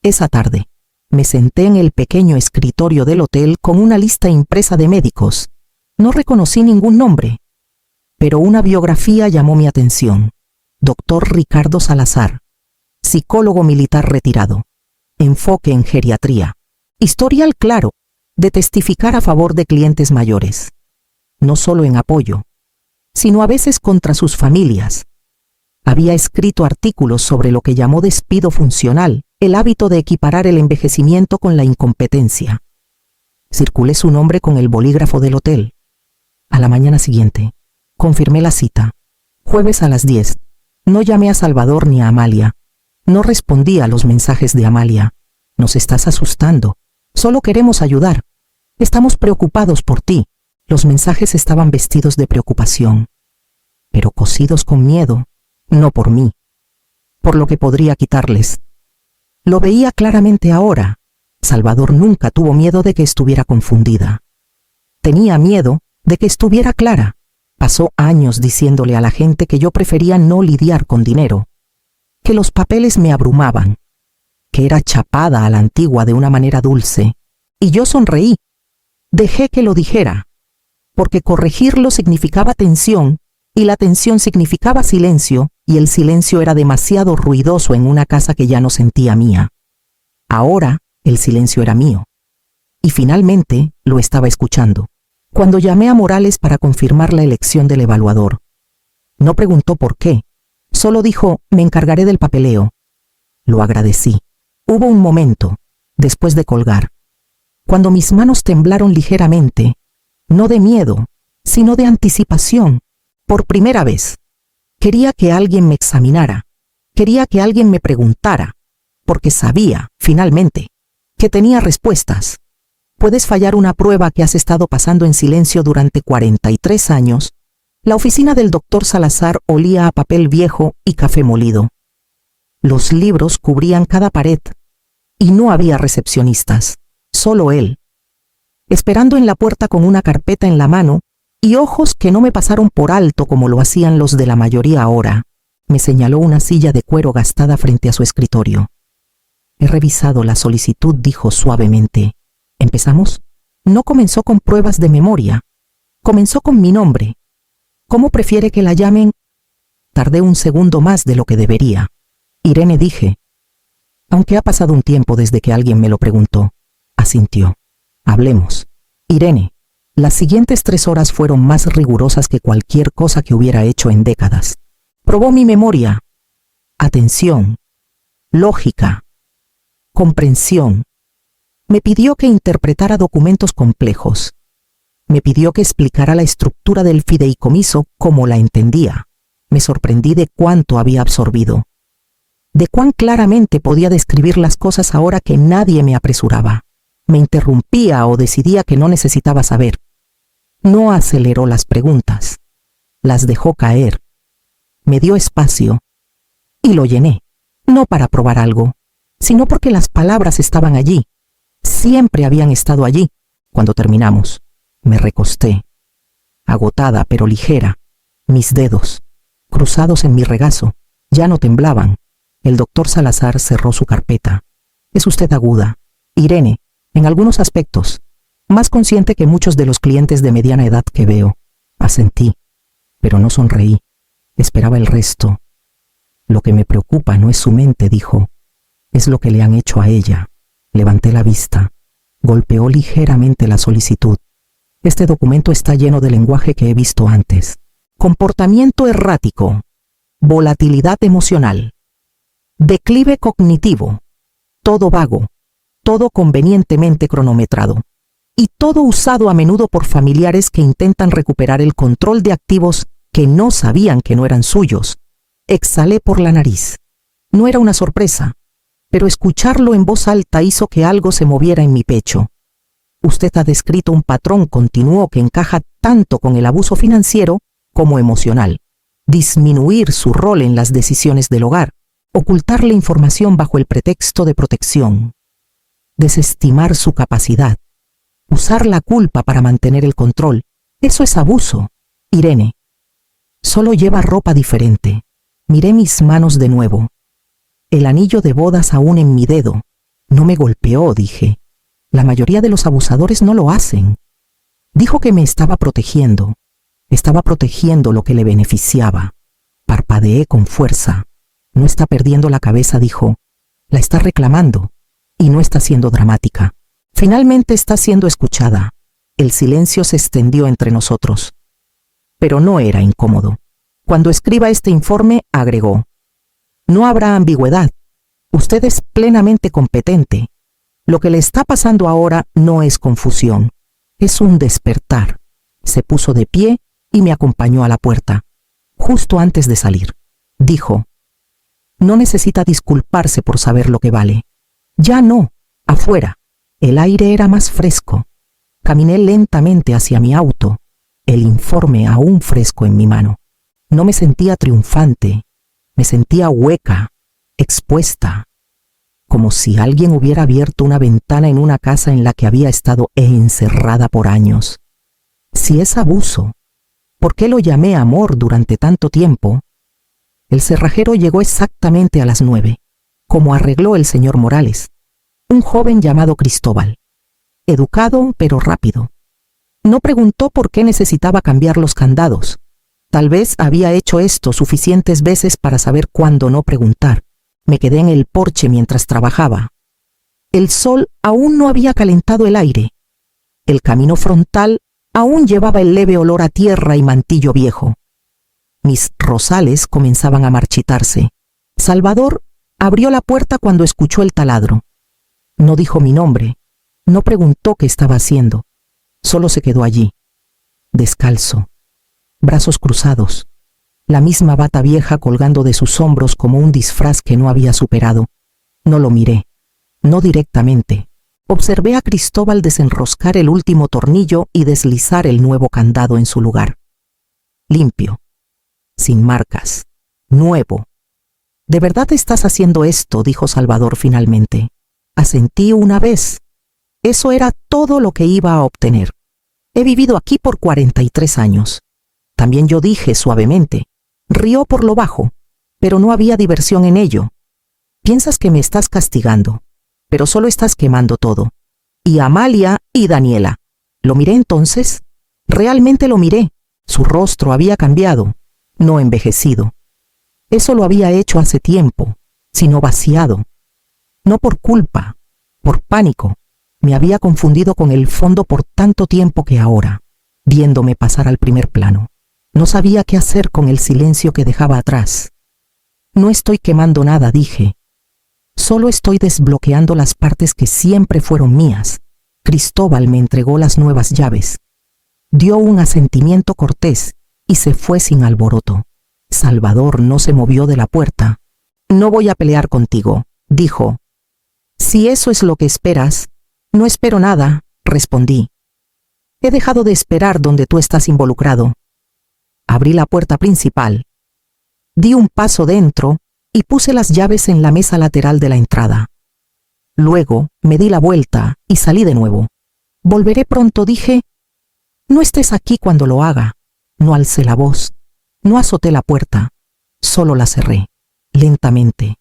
Esa tarde, me senté en el pequeño escritorio del hotel con una lista impresa de médicos. No reconocí ningún nombre, pero una biografía llamó mi atención. Dr. Ricardo Salazar, psicólogo militar retirado. Enfoque en geriatría. Historial claro de testificar a favor de clientes mayores. No solo en apoyo, sino a veces contra sus familias. Había escrito artículos sobre lo que llamó despido funcional, el hábito de equiparar el envejecimiento con la incompetencia. Circulé su nombre con el bolígrafo del hotel. A la mañana siguiente, confirmé la cita. Jueves a las 10. No llamé a Salvador ni a Amalia. No respondí a los mensajes de Amalia. Nos estás asustando. Solo queremos ayudar. Estamos preocupados por ti. Los mensajes estaban vestidos de preocupación, pero cosidos con miedo, no por mí, por lo que podría quitarles. Lo veía claramente ahora. Salvador nunca tuvo miedo de que estuviera confundida. Tenía miedo de que estuviera clara. Pasó años diciéndole a la gente que yo prefería no lidiar con dinero, que los papeles me abrumaban, que era chapada a la antigua de una manera dulce, y yo sonreí. Dejé que lo dijera, porque corregirlo significaba tensión, y la tensión significaba silencio, y el silencio era demasiado ruidoso en una casa que ya no sentía mía. Ahora el silencio era mío, y finalmente lo estaba escuchando. Cuando llamé a Morales para confirmar la elección del evaluador, no preguntó por qué, Solo dijo: me encargaré del papeleo. Lo agradecí. Hubo un momento, después de colgar, cuando mis manos temblaron ligeramente, no de miedo, sino de anticipación. Por primera vez, quería que alguien me examinara, quería que alguien me preguntara, porque sabía, finalmente, que tenía respuestas. Puedes fallar una prueba que has estado pasando en silencio durante 43 años. La oficina del doctor Salazar olía a papel viejo y café molido. Los libros cubrían cada pared, y no había recepcionistas, solo él, esperando en la puerta con una carpeta en la mano y ojos que no me pasaron por alto como lo hacían los de la mayoría ahora. Me señaló una silla de cuero gastada frente a su escritorio. He revisado la solicitud, dijo suavemente. ¿Empezamos? No comenzó con pruebas de memoria. Comenzó con mi nombre. ¿Cómo prefiere que la llamen? Tardé un segundo más de lo que debería. Irene, dije. Aunque ha pasado un tiempo desde que alguien me lo preguntó. Asintió. Hablemos. Irene. Las siguientes 3 horas fueron más rigurosas que cualquier cosa que hubiera hecho en décadas. Probó mi memoria, atención, lógica, comprensión. Me pidió que interpretara documentos complejos. Me pidió que explicara la estructura del fideicomiso como la entendía. Me sorprendí de cuánto había absorbido, de cuán claramente podía describir las cosas ahora que nadie me apresuraba. Me interrumpía o decidía que no necesitaba saber. No aceleró las preguntas, las dejó caer. Me dio espacio y lo llené, no para probar algo, sino porque las palabras estaban allí, siempre habían estado allí. Cuando terminamos, me recosté, agotada pero ligera. Mis dedos, cruzados en mi regazo, ya no temblaban. El doctor Salazar cerró su carpeta. Es usted aguda, Irene, en algunos aspectos, más consciente que muchos de los clientes de mediana edad que veo. Asentí, pero no sonreí. Esperaba el resto. Lo que me preocupa no es su mente, dijo. Es lo que le han hecho a ella. Levanté la vista. Golpeó ligeramente la solicitud. Este documento está lleno de lenguaje que he visto antes. Comportamiento errático. Volatilidad emocional. Declive cognitivo. Todo vago. Todo convenientemente cronometrado. Y todo usado a menudo por familiares que intentan recuperar el control de activos que no sabían que no eran suyos. Exhalé por la nariz. No era una sorpresa, pero escucharlo en voz alta hizo que algo se moviera en mi pecho. Usted ha descrito un patrón, continuó, que encaja tanto con el abuso financiero como emocional. Disminuir su rol en las decisiones del hogar, ocultar la información bajo el pretexto de protección, desestimar su capacidad, usar la culpa para mantener el control. Eso es abuso, Irene. Solo lleva ropa diferente. Miré mis manos de nuevo. El anillo de bodas aún en mi dedo. No me golpeó, dije. La mayoría de los abusadores no lo hacen. Dijo que me estaba protegiendo. Estaba protegiendo lo que le beneficiaba. Parpadeé con fuerza. No está perdiendo la cabeza, dijo. La está reclamando. Y no está siendo dramática. Finalmente está siendo escuchada. El silencio se extendió entre nosotros. Pero no era incómodo. Cuando escriba este informe, agregó, no habrá ambigüedad. Usted es plenamente competente. Lo que le está pasando ahora no es confusión. Es un despertar. Se puso de pie y me acompañó a la puerta. Justo antes de salir, dijo, no necesita disculparse por saber lo que vale. Ya no, afuera. El aire era más fresco. Caminé lentamente hacia mi auto, el informe aún fresco en mi mano. No me sentía triunfante, me sentía hueca, expuesta, como si alguien hubiera abierto una ventana en una casa en la que había estado encerrada por años. Si es abuso, ¿por qué lo llamé amor durante tanto tiempo? El cerrajero llegó exactamente a las 9, como arregló el señor Morales, un joven llamado Cristóbal, educado pero rápido. No preguntó por qué necesitaba cambiar los candados. Tal vez había hecho esto suficientes veces para saber cuándo no preguntar. Me quedé en el porche mientras trabajaba. El sol aún no había calentado el aire. El camino frontal aún llevaba el leve olor a tierra y mantillo viejo. Mis rosales comenzaban a marchitarse. Salvador abrió la puerta cuando escuchó el taladro. No dijo mi nombre, no preguntó qué estaba haciendo. Solo se quedó allí, descalzo, brazos cruzados, la misma bata vieja colgando de sus hombros como un disfraz que no había superado. No lo miré, no directamente. Observé a Cristóbal desenroscar el último tornillo y deslizar el nuevo candado en su lugar. Limpio, sin marcas, nuevo. ¿De verdad estás haciendo esto?, dijo Salvador finalmente. Asentí una vez. Eso era todo lo que iba a obtener. He vivido aquí por 43 años. También yo dije suavemente. Rió por lo bajo, pero no había diversión en ello. Piensas que me estás castigando, pero solo estás quemando todo. Y Amalia y Daniela. Lo miré entonces. Realmente lo miré. Su rostro había cambiado, no envejecido. Eso lo había hecho hace tiempo, sino vaciado. No por culpa, por pánico. Me había confundido con el fondo por tanto tiempo que ahora, viéndome pasar al primer plano, no sabía qué hacer con el silencio que dejaba atrás. No estoy quemando nada, dije. Solo estoy desbloqueando las partes que siempre fueron mías. Cristóbal me entregó las nuevas llaves. Dio un asentimiento cortés y se fue sin alboroto. Salvador no se movió de la puerta. No voy a pelear contigo, dijo. Si eso es lo que esperas. No espero nada, respondí. He dejado de esperar donde tú estás involucrado. Abrí la puerta principal. Di un paso dentro y puse las llaves en la mesa lateral de la entrada. Luego me di la vuelta y salí de nuevo. Volveré pronto, dije. No estés aquí cuando lo haga. No alcé la voz. No azoté la puerta. Solo la cerré, lentamente,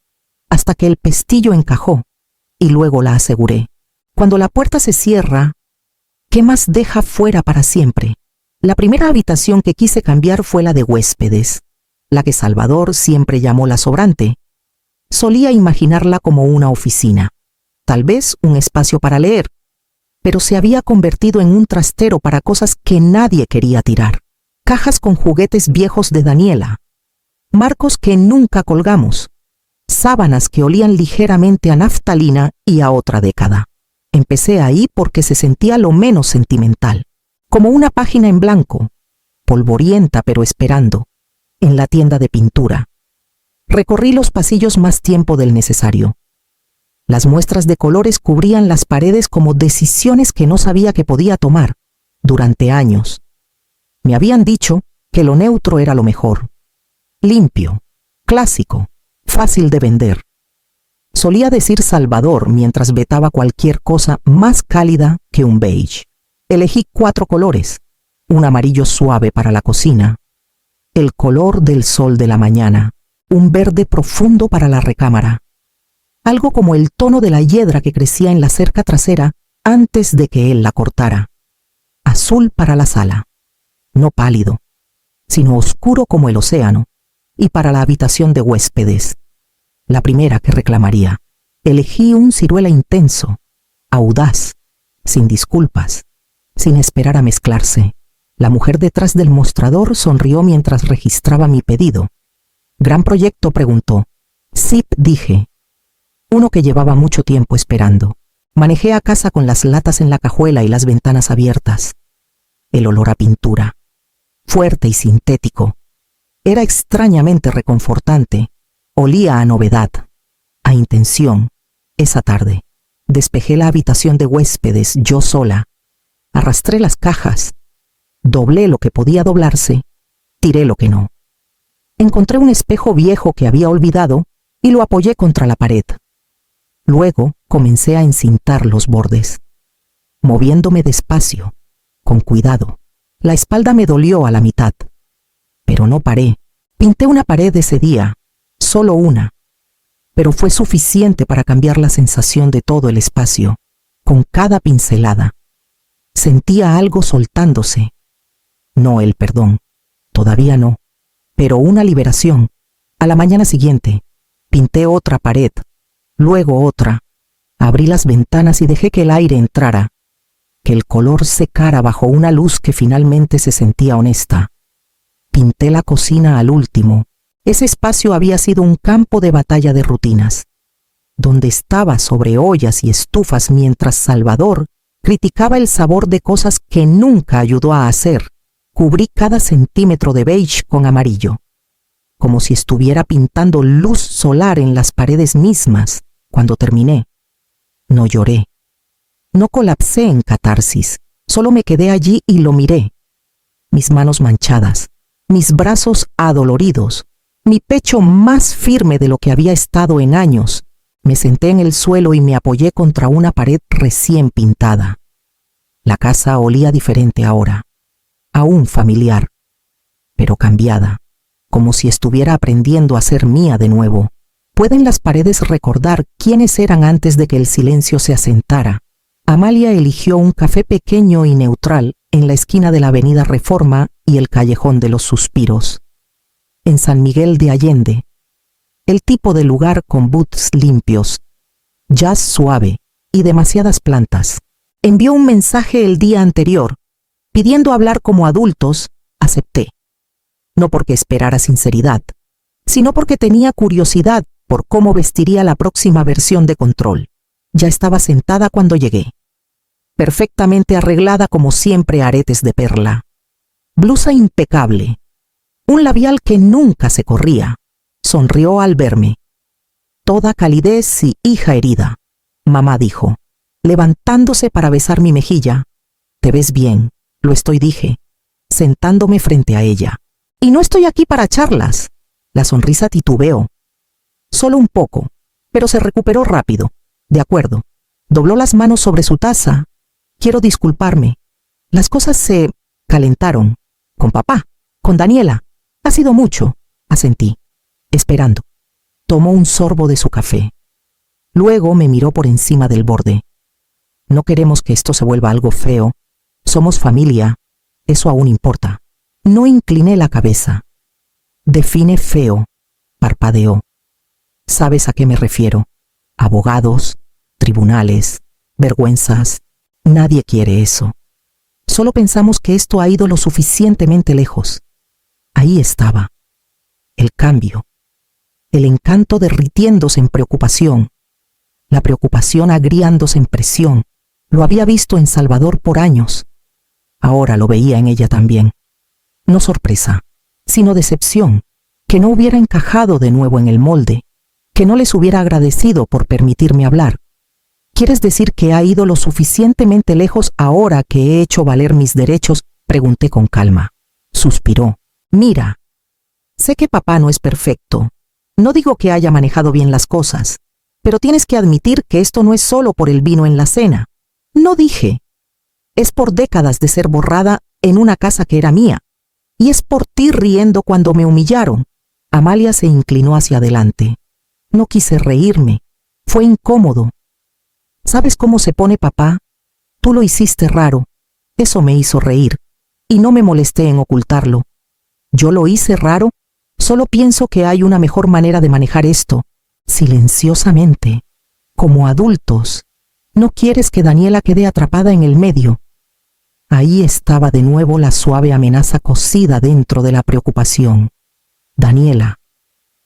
hasta que el pestillo encajó, y luego la aseguré. Cuando la puerta se cierra, ¿qué más deja fuera para siempre? La primera habitación que quise cambiar fue la de huéspedes, la que Salvador siempre llamó la sobrante. Solía imaginarla como una oficina, tal vez un espacio para leer, pero se había convertido en un trastero para cosas que nadie quería tirar. Cajas con juguetes viejos de Daniela, marcos que nunca colgamos, sábanas que olían ligeramente a naftalina y a otra década. Empecé ahí porque se sentía lo menos sentimental, como una página en blanco, polvorienta pero esperando, en la tienda de pintura. Recorrí los pasillos más tiempo del necesario. Las muestras de colores cubrían las paredes como decisiones que no sabía que podía tomar durante años. Me habían dicho que lo neutro era lo mejor. Limpio, clásico, fácil de vender. Solía decir Salvador mientras vetaba cualquier cosa más cálida que un beige. Elegí 4 colores, un amarillo suave para la cocina, el color del sol de la mañana, un verde profundo para la recámara, algo como el tono de la hiedra que crecía en la cerca trasera antes de que él la cortara, azul para la sala, no pálido, sino oscuro como el océano, y para la habitación de huéspedes, la primera que reclamaría. Elegí un ciruela intenso, audaz, sin disculpas, sin esperar a mezclarse. La mujer detrás del mostrador sonrió mientras registraba mi pedido. ¿Gran proyecto?, preguntó. Sí, dije. Uno que llevaba mucho tiempo esperando. Manejé a casa con las latas en la cajuela y las ventanas abiertas. El olor a pintura, fuerte y sintético, era extrañamente reconfortante. Olía a novedad, a intención. Esa tarde, despejé la habitación de huéspedes yo sola. Arrastré las cajas, doblé lo que podía doblarse, tiré lo que no. Encontré un espejo viejo que había olvidado y lo apoyé contra la pared. Luego comencé a encintar los bordes, moviéndome despacio, con cuidado. La espalda me dolió a la mitad, pero no paré. Pinté una pared ese día, solo una, pero fue suficiente para cambiar la sensación de todo el espacio. Con cada pincelada, sentía algo soltándose. No el perdón, todavía no, pero una liberación. A la mañana siguiente, pinté otra pared, luego otra. Abrí las ventanas y dejé que el aire entrara, que el color secara bajo una luz que finalmente se sentía honesta. Pinté la cocina al último. Ese espacio había sido un campo de batalla de rutinas, donde estaba sobre ollas y estufas mientras Salvador criticaba el sabor de cosas que nunca ayudó a hacer. Cubrí cada centímetro de beige con amarillo, como si estuviera pintando luz solar en las paredes mismas. Cuando terminé, no lloré. No colapsé en catarsis, solo me quedé allí y lo miré. Mis manos manchadas, mis brazos adoloridos, mi pecho más firme de lo que había estado en años. Me senté en el suelo y me apoyé contra una pared recién pintada. La casa olía diferente ahora, aún familiar, pero cambiada, como si estuviera aprendiendo a ser mía de nuevo. ¿Pueden las paredes recordar quiénes eran antes de que el silencio se asentara? Amalia eligió un café pequeño y neutral en la esquina de la avenida Reforma y el Callejón de los Suspiros, en San Miguel de Allende. El tipo de lugar con booths limpios, jazz suave y demasiadas plantas. Envió un mensaje el día anterior, pidiendo hablar como adultos. Acepté. No porque esperara sinceridad, sino porque tenía curiosidad por cómo vestiría la próxima versión de Control. Ya estaba sentada cuando llegué, perfectamente arreglada como siempre, aretes de perla, blusa impecable, un labial que nunca se corría. Sonrió al verme. Toda calidez y hija herida. Mamá dijo, levantándose para besar mi mejilla. Te ves bien, lo estoy, dije, sentándome frente a ella. Y no estoy aquí para charlas. La sonrisa titubeó. Solo un poco, pero se recuperó rápido. De acuerdo. Dobló las manos sobre su taza. Quiero disculparme. Las cosas se calentaron. Con papá, con Daniela. Ha sido mucho, asentí, esperando. Tomó un sorbo de su café. Luego me miró por encima del borde. No queremos que esto se vuelva algo feo. Somos familia. Eso aún importa. No incliné la cabeza. Define feo, parpadeó. ¿Sabes a qué me refiero? Abogados, tribunales, vergüenzas. Nadie quiere eso. Solo pensamos que esto ha ido lo suficientemente lejos. Ahí estaba. El cambio. El encanto derritiéndose en preocupación. La preocupación agriándose en presión. Lo había visto en Salvador por años. Ahora lo veía en ella también. No sorpresa, sino decepción, que no hubiera encajado de nuevo en el molde, que no les hubiera agradecido por permitirme hablar. ¿Quieres decir que ha ido lo suficientemente lejos ahora que he hecho valer mis derechos? Pregunté con calma. Suspiró. Mira, sé que papá no es perfecto. No digo que haya manejado bien las cosas, pero tienes que admitir que esto no es solo por el vino en la cena. No dije. Es por décadas de ser borrada en una casa que era mía. Y es por ti riendo cuando me humillaron. Amalia se inclinó hacia adelante. No quise reírme. Fue incómodo. ¿Sabes cómo se pone papá? Tú lo hiciste raro. Eso me hizo reír. Y no me molesté en ocultarlo. ¿Yo lo hice raro? Solo pienso que hay una mejor manera de manejar esto. Silenciosamente. Como adultos. No quieres que Daniela quede atrapada en el medio. Ahí estaba de nuevo la suave amenaza cosida dentro de la preocupación. Daniela.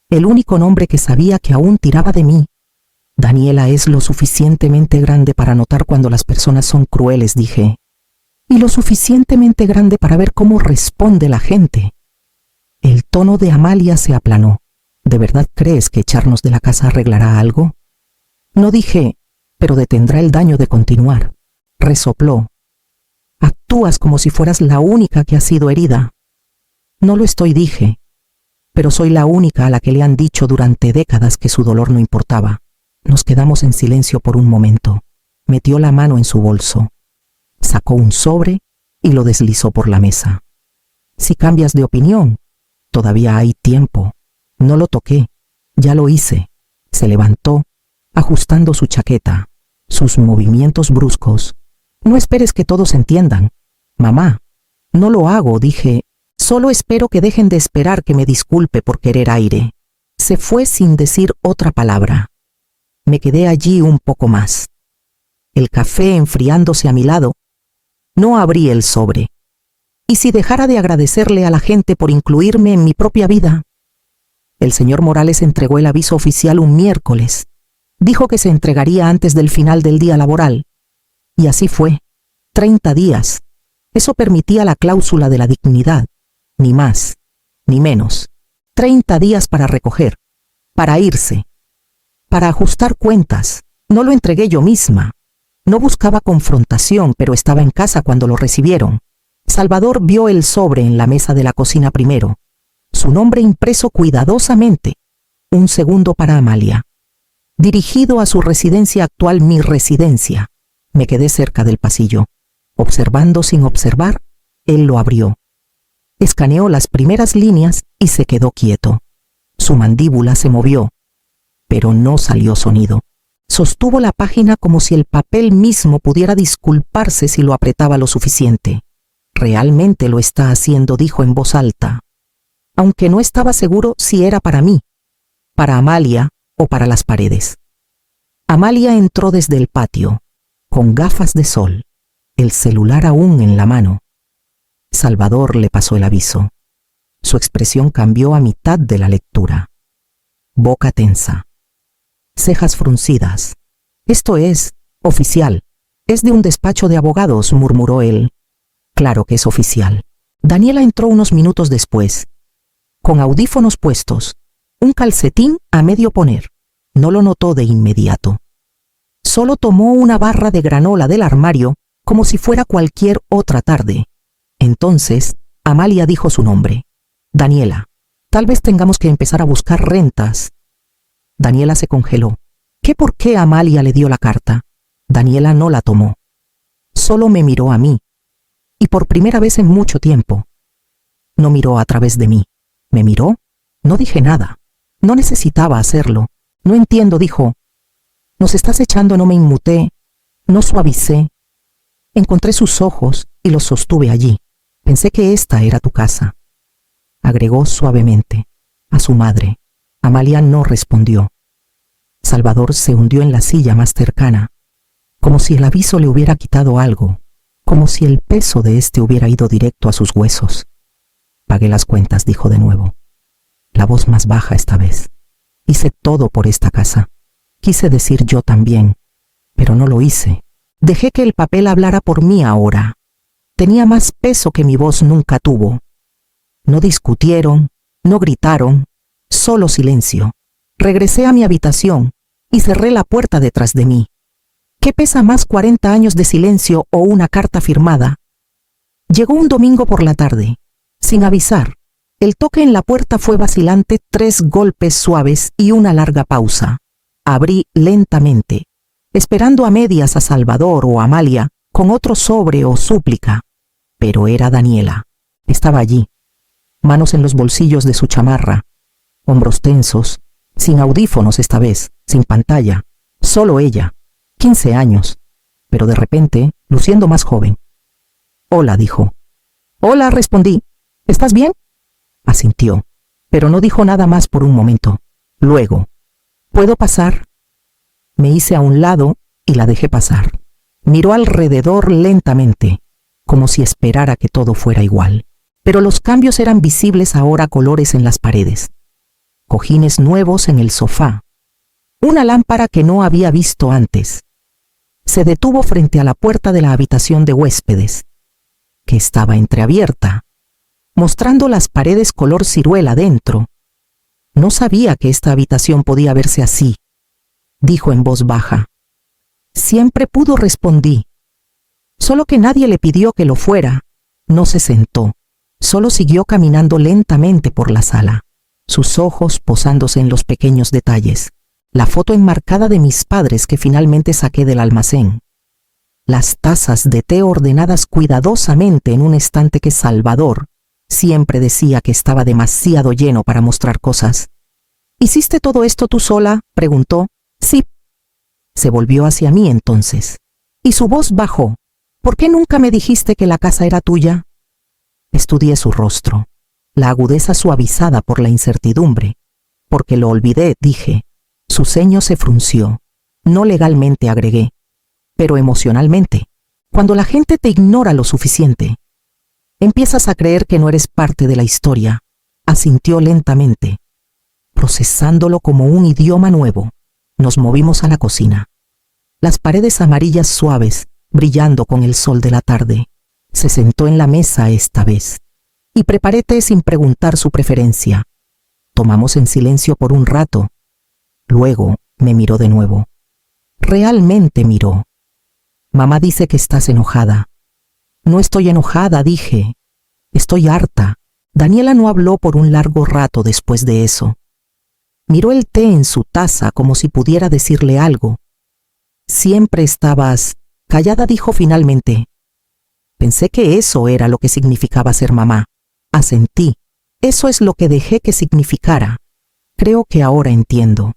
El único nombre que sabía que aún tiraba de mí. Daniela es lo suficientemente grande para notar cuando las personas son crueles, dije. Y lo suficientemente grande para ver cómo responde la gente. El tono de Amalia se aplanó. ¿De verdad crees que echarnos de la casa arreglará algo? No dije, pero detendrá el daño de continuar. Resopló. Actúas como si fueras la única que ha sido herida. No lo estoy, dije, pero soy la única a la que le han dicho durante décadas que su dolor no importaba. Nos quedamos en silencio por un momento. Metió la mano en su bolso. Sacó un sobre y lo deslizó por la mesa. Si cambias de opinión, todavía hay tiempo. No lo toqué, ya lo hice. Se levantó, ajustando su chaqueta, sus movimientos bruscos. No esperes que todos entiendan. Mamá, no lo hago, dije. Solo espero que dejen de esperar que me disculpe por querer aire. Se fue sin decir otra palabra. Me quedé allí un poco más. El café enfriándose a mi lado. No abrí el sobre. ¿Y si dejara de agradecerle a la gente por incluirme en mi propia vida? El señor Morales entregó el aviso oficial un miércoles. Dijo que se entregaría antes del final del día laboral. Y así fue. 30 días. Eso permitía la cláusula de la dignidad. Ni más, ni menos. 30 días para recoger, para irse, para ajustar cuentas. No lo entregué yo misma. No buscaba confrontación, pero estaba en casa cuando lo recibieron. Salvador vio el sobre en la mesa de la cocina primero. Su nombre impreso cuidadosamente. Un segundo para Amalia. Dirigido a su residencia actual, mi residencia. Me quedé cerca del pasillo. Observando sin observar, él lo abrió. Escaneó las primeras líneas y se quedó quieto. Su mandíbula se movió, pero no salió sonido. Sostuvo la página como si el papel mismo pudiera disculparse si lo apretaba lo suficiente. Realmente lo está haciendo, dijo en voz alta, aunque no estaba seguro si era para mí, para Amalia o para las paredes. Amalia entró desde el patio, con gafas de sol, el celular aún en la mano. Salvador le pasó el aviso. Su expresión cambió a mitad de la lectura. Boca tensa. Cejas fruncidas. Esto es oficial. Es de un despacho de abogados, murmuró él. Claro que es oficial. Daniela entró unos minutos después, con audífonos puestos, un calcetín a medio poner. No lo notó de inmediato. Solo tomó una barra de granola del armario como si fuera cualquier otra tarde. Entonces, Amalia dijo su nombre. Daniela, tal vez tengamos que empezar a buscar rentas. Daniela se congeló. ¿Qué por qué Amalia le dio la carta? Daniela no la tomó. Solo me miró a mí. Y por primera vez en mucho tiempo. No miró a través de mí. ¿Me miró? No dije nada. No necesitaba hacerlo. No entiendo, dijo. Nos estás echando, no me inmuté. No suavicé. Encontré sus ojos y los sostuve allí. Pensé que esta era tu casa. Agregó suavemente. A su madre. Amalia no respondió. Salvador se hundió en la silla más cercana, como si el aviso le hubiera quitado algo, como si el peso de este hubiera ido directo a sus huesos. Pagué las cuentas, dijo de nuevo. La voz más baja esta vez. Hice todo por esta casa. Quise decir yo también, pero no lo hice. Dejé que el papel hablara por mí ahora. Tenía más peso que mi voz nunca tuvo. No discutieron, no gritaron, solo silencio. Regresé a mi habitación y cerré la puerta detrás de mí. ¿Qué pesa más 40 años de silencio o una carta firmada? Llegó un domingo por la tarde, sin avisar. El toque en la puerta fue vacilante, 3 golpes suaves y una larga pausa. Abrí lentamente, esperando a medias a Salvador o Amalia con otro sobre o súplica. Pero era Daniela. Estaba allí, manos en los bolsillos de su chamarra, hombros tensos, sin audífonos esta vez, sin pantalla, solo ella, 15 años, pero de repente, luciendo más joven. Hola, dijo. Hola, respondí. ¿Estás bien? Asintió, pero no dijo nada más por un momento. Luego, ¿puedo pasar? Me hice a un lado y la dejé pasar. Miró alrededor lentamente, como si esperara que todo fuera igual. Pero los cambios eran visibles ahora, colores en las paredes, cojines nuevos en el sofá, una lámpara que no había visto antes. Se detuvo frente a la puerta de la habitación de huéspedes, que estaba entreabierta, mostrando las paredes color ciruela dentro. No sabía que esta habitación podía verse así, dijo en voz baja. Siempre pudo, respondí. Solo que nadie le pidió que lo fuera. No se sentó, solo siguió caminando lentamente por la sala, sus ojos posándose en los pequeños detalles. La foto enmarcada de mis padres que finalmente saqué del almacén. Las tazas de té ordenadas cuidadosamente en un estante que Salvador siempre decía que estaba demasiado lleno para mostrar cosas. ¿Hiciste todo esto tú sola?, preguntó. Sí. Se volvió hacia mí entonces, y su voz bajó. ¿Por qué nunca me dijiste que la casa era tuya? Estudié su rostro, la agudeza suavizada por la incertidumbre. Porque lo olvidé, dije. Su ceño se frunció. No legalmente, agregué, pero emocionalmente. Cuando la gente te ignora lo suficiente. Empiezas a creer que no eres parte de la historia, asintió lentamente, procesándolo como un idioma nuevo. Nos movimos a la cocina. Las paredes amarillas suaves, brillando con el sol de la tarde. Se sentó en la mesa esta vez, y preparé té sin preguntar su preferencia. Tomamos en silencio por un rato. Luego me miró de nuevo. Realmente miró. Mamá dice que estás enojada. No estoy enojada, dije. Estoy harta. Daniela no habló por un largo rato después de eso. Miró el té en su taza como si pudiera decirle algo. Siempre estabas callada, dijo finalmente. Pensé que eso era lo que significaba ser mamá. Asentí. Eso es lo que dejé que significara. Creo que ahora entiendo.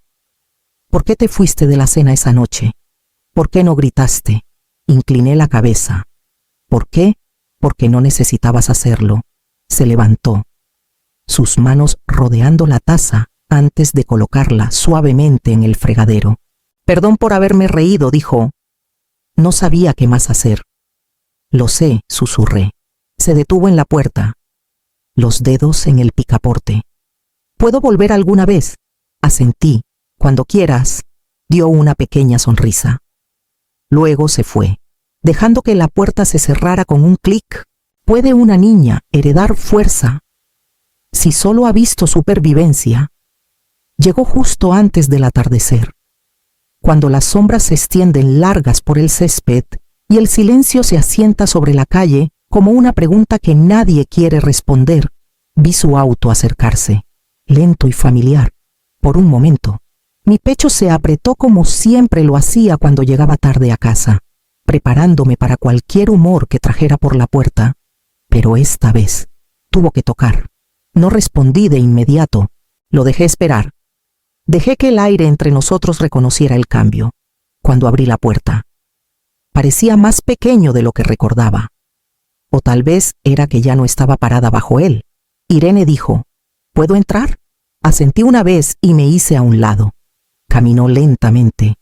¿Por qué te fuiste de la cena esa noche? ¿Por qué no gritaste? Incliné la cabeza. ¿Por qué? Porque no necesitabas hacerlo. Se levantó, sus manos rodeando la taza antes de colocarla suavemente en el fregadero. Perdón por haberme reído, dijo. No sabía qué más hacer. Lo sé, susurré. Se detuvo en la puerta, los dedos en el picaporte. ¿Puedo volver alguna vez? Asentí. Cuando quieras. Dio una pequeña sonrisa. Luego se fue, dejando que la puerta se cerrara con un clic. ¿Puede una niña heredar fuerza si solo ha visto supervivencia? Llegó justo antes del atardecer, cuando las sombras se extienden largas por el césped y el silencio se asienta sobre la calle como una pregunta que nadie quiere responder. Vi su auto acercarse, lento y familiar. Por un momento, mi pecho se apretó como siempre lo hacía cuando llegaba tarde a casa, preparándome para cualquier humor que trajera por la puerta. Pero esta vez tuvo que tocar. No respondí de inmediato. Lo dejé esperar. Dejé que el aire entre nosotros reconociera el cambio. Cuando abrí la puerta, parecía más pequeño de lo que recordaba. O tal vez era que ya no estaba parada bajo él. Irene dijo, ¿puedo entrar? Asentí una vez y me hice a un lado. Caminó lentamente,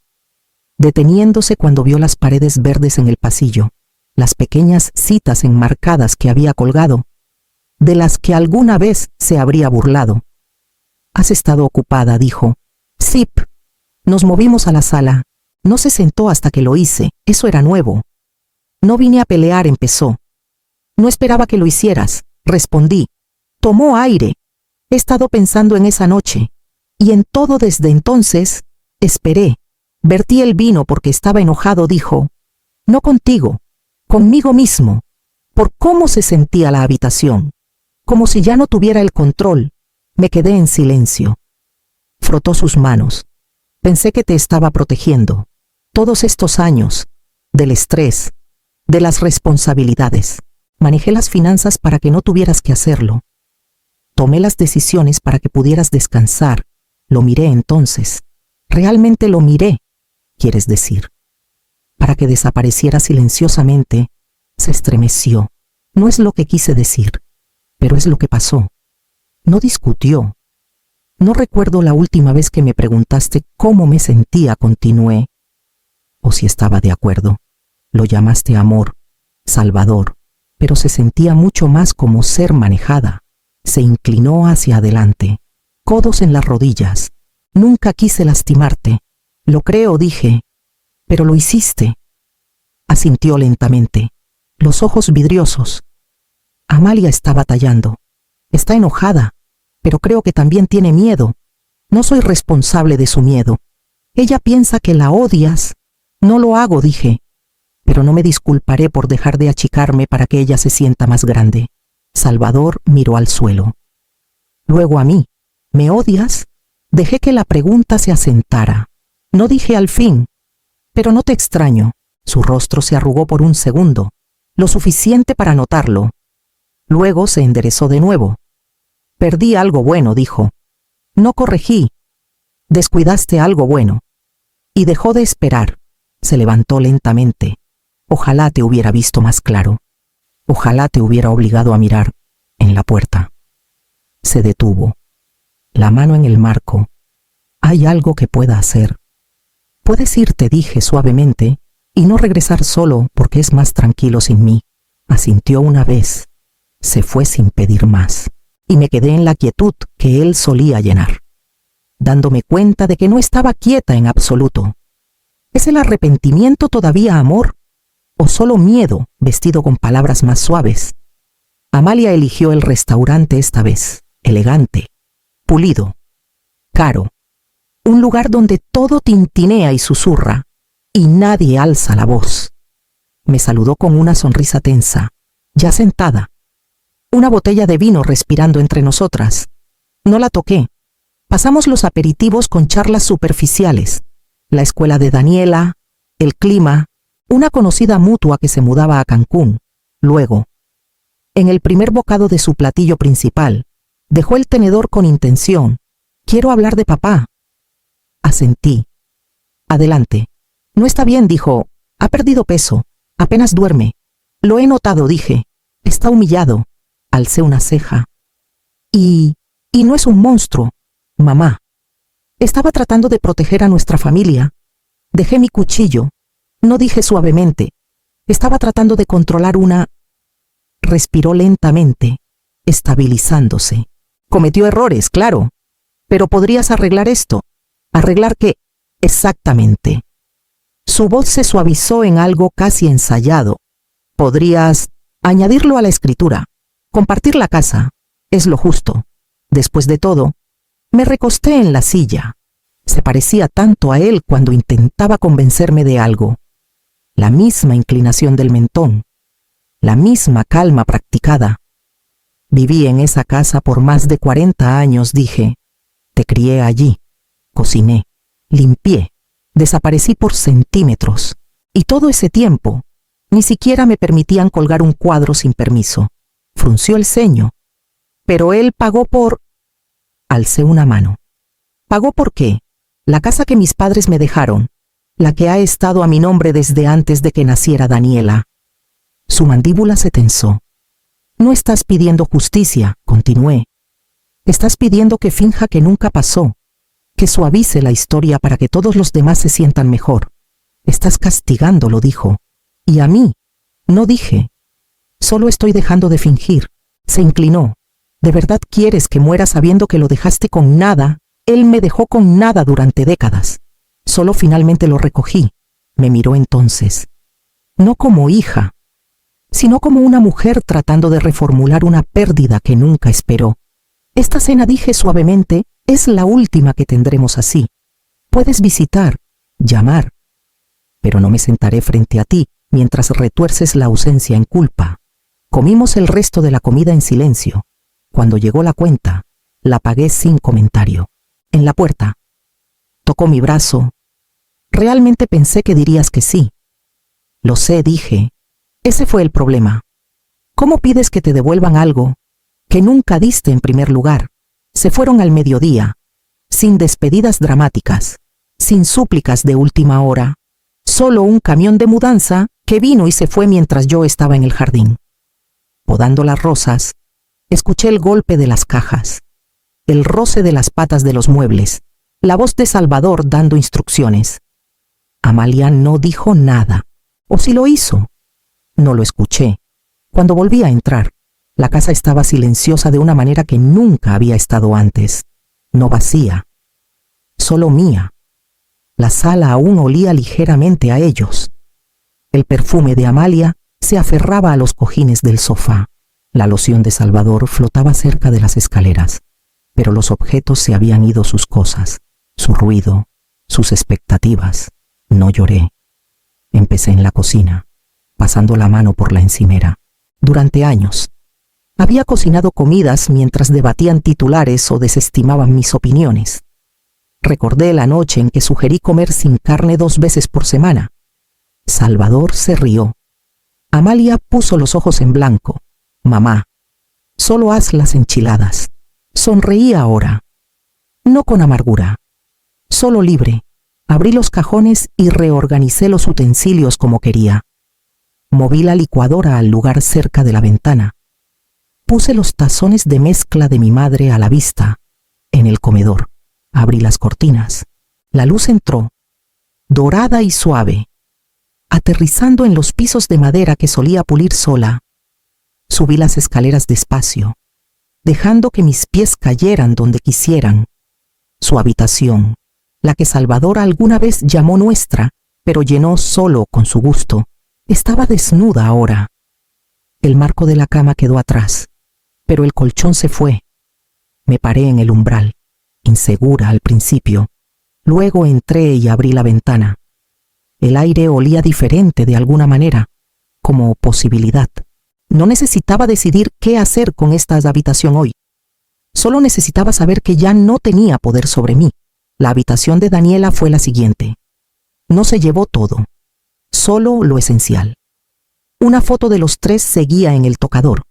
deteniéndose cuando vio las paredes verdes en el pasillo, las pequeñas citas enmarcadas que había colgado, de las que alguna vez se habría burlado. «¿Has estado ocupada?», dijo. «Sip». Nos movimos a la sala. No se sentó hasta que lo hice. Eso era nuevo. «No vine a pelear», empezó. «No esperaba que lo hicieras», respondí. Tomó aire. He estado pensando en esa noche, y en todo desde entonces. Esperé. Vertí el vino porque estaba enojado, dijo. «No contigo, conmigo mismo», por cómo se sentía la habitación, como si ya no tuviera el control. Me quedé en silencio. Frotó sus manos. Pensé que te estaba protegiendo. Todos estos años, del estrés, de las responsabilidades. Manejé las finanzas para que no tuvieras que hacerlo. Tomé las decisiones para que pudieras descansar. Lo miré entonces. Realmente lo miré, quieres decir. Para que desapareciera silenciosamente. Se estremeció. No es lo que quise decir, pero es lo que pasó. No discutió. No recuerdo la última vez que me preguntaste cómo me sentía, continué. O si estaba de acuerdo. Lo llamaste amor, salvador, pero se sentía mucho más como ser manejada. Se inclinó hacia adelante, codos en las rodillas. Nunca quise lastimarte. Lo creo, dije. Pero lo hiciste. Asintió lentamente, los ojos vidriosos. Amalia está batallando. Está enojada, pero creo que también tiene miedo. No soy responsable de su miedo. Ella piensa que la odias. No lo hago, dije. Pero no me disculparé por dejar de achicarme para que ella se sienta más grande. Salvador miró al suelo. Luego a mí. ¿Me odias? Dejé que la pregunta se asentara. No dije al fin. Pero no te extraño. Su rostro se arrugó por un segundo, lo suficiente para notarlo. Luego se enderezó de nuevo. Perdí algo bueno, dijo. No corregí. Descuidaste algo bueno. Y dejó de esperar. Se levantó lentamente. Ojalá te hubiera visto más claro. Ojalá te hubiera obligado a mirar en la puerta. Se detuvo. La mano en el marco. Hay algo que pueda hacer. Puedes irte, dije suavemente, y no regresar solo porque es más tranquilo sin mí. Asintió una vez. se fue sin pedir más, y me quedé en la quietud que él solía llenar, dándome cuenta de que no estaba quieta en absoluto. ¿Es el arrepentimiento todavía amor? ¿O solo miedo vestido con palabras más suaves? Amalia eligió el restaurante esta vez, elegante, pulido, caro, un lugar donde todo tintinea y susurra, y nadie alza la voz. Me saludó con una sonrisa tensa, ya sentada, una botella de vino respirando entre nosotras. No la toqué. Pasamos los aperitivos con charlas superficiales, la escuela de Daniela, el clima, una conocida mutua que se mudaba a Cancún. Luego, en el primer bocado de su platillo principal, dejó el tenedor con intención. Quiero hablar de papá. Asentí. Adelante. No está bien, dijo. Ha perdido peso. Apenas duerme. Lo he notado, dije. Está humillado. Alcé una ceja. Y no es un monstruo, mamá. Estaba tratando de proteger a nuestra familia. Dejé mi cuchillo. No dije suavemente. Estaba tratando de controlar una... Respiró lentamente, estabilizándose. Cometió errores, claro. Pero podrías arreglar esto. ¿Arreglar qué? Exactamente. Su voz se suavizó en algo casi ensayado. Podrías añadirlo a la escritura. Compartir la casa. Es lo justo. Después de todo, me recosté en la silla. Se parecía tanto a él cuando intentaba convencerme de algo. La misma inclinación del mentón. La misma calma practicada. Viví en esa casa por más de 40 años, dije. Te crié allí. Cociné. Limpié. Desaparecí por centímetros. Y todo ese tiempo, ni siquiera me permitían colgar un cuadro sin permiso. Frunció el ceño. Pero él pagó por... Alcé una mano. ¿Pagó por qué? La casa que mis padres me dejaron, la que ha estado a mi nombre desde antes de que naciera Daniela. Su mandíbula se tensó. No estás pidiendo justicia, continué. Estás pidiendo que finja que nunca pasó, que suavice la historia para que todos los demás se sientan mejor. Estás castigándolo, dijo. Y a mí. No dije. Solo estoy dejando de fingir. Se inclinó. ¿De verdad quieres que muera sabiendo que lo dejaste con nada? Él me dejó con nada durante décadas. Solo finalmente lo recogí. Me miró entonces. No como hija, sino como una mujer tratando de reformular una pérdida que nunca esperó. Esta cena, dije suavemente, es la última que tendremos así. Puedes visitar, llamar, pero no me sentaré frente a ti mientras retuerces la ausencia en culpa. Comimos el resto de la comida en silencio. Cuando llegó la cuenta, la pagué sin comentario. En la puerta, tocó mi brazo. Realmente pensé que dirías que sí. Lo sé, dije. Ese fue el problema. ¿Cómo pides que te devuelvan algo que nunca diste en primer lugar? Se fueron al mediodía, sin despedidas dramáticas, sin súplicas de última hora, solo un camión de mudanza que vino y se fue mientras yo estaba en el jardín. Podando las rosas, escuché el golpe de las cajas, el roce de las patas de los muebles, la voz de Salvador dando instrucciones. Amalia no dijo nada, o si lo hizo, no lo escuché. Cuando volví a entrar, la casa estaba silenciosa de una manera que nunca había estado antes, no vacía, solo mía. La sala aún olía ligeramente a ellos. El perfume de Amalia se aferraba a los cojines del sofá. La loción de Salvador flotaba cerca de las escaleras, pero los objetos se habían ido, sus cosas, su ruido, sus expectativas. No lloré. Empecé en la cocina, pasando la mano por la encimera. Durante años, había cocinado comidas mientras debatían titulares o desestimaban mis opiniones. Recordé la noche en que sugerí comer sin carne 2 veces por semana. Salvador se rió. Amalia puso los ojos en blanco. Mamá, solo haz las enchiladas. Sonreí ahora, no con amargura, solo libre. Abrí los cajones y reorganicé los utensilios como quería. Moví la licuadora al lugar cerca de la ventana. Puse los tazones de mezcla de mi madre a la vista, en el comedor. Abrí las cortinas. La luz entró, dorada y suave, aterrizando en los pisos de madera que solía pulir sola. Subí las escaleras despacio, dejando que mis pies cayeran donde quisieran. Su habitación, la que Salvador alguna vez llamó nuestra, pero llenó solo con su gusto, estaba desnuda ahora. El marco de la cama quedó atrás, pero el colchón se fue. Me paré en el umbral, insegura al principio. Luego entré y abrí la ventana. El aire olía diferente de alguna manera, como posibilidad. No necesitaba decidir qué hacer con esta habitación hoy. Solo necesitaba saber que ya no tenía poder sobre mí. La habitación de Daniela fue la siguiente. No se llevó todo, solo lo esencial. Una foto de los tres seguía en el tocador.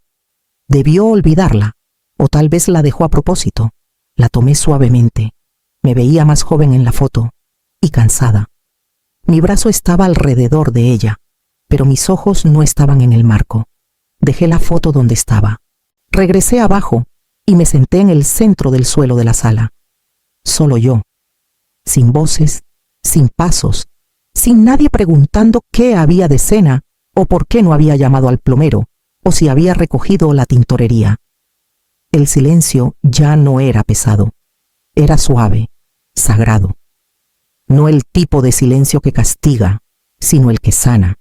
Debió olvidarla, o tal vez la dejó a propósito. La tomé suavemente. Me veía más joven en la foto, y cansada. Mi brazo estaba alrededor de ella, pero mis ojos no estaban en el marco. Dejé la foto donde estaba. Regresé abajo y me senté en el centro del suelo de la sala. Solo yo, sin voces, sin pasos, sin nadie preguntando qué había de cena o por qué no había llamado al plomero o si había recogido la tintorería. El silencio ya no era pesado, era suave, sagrado. No el tipo de silencio que castiga, sino el que sana.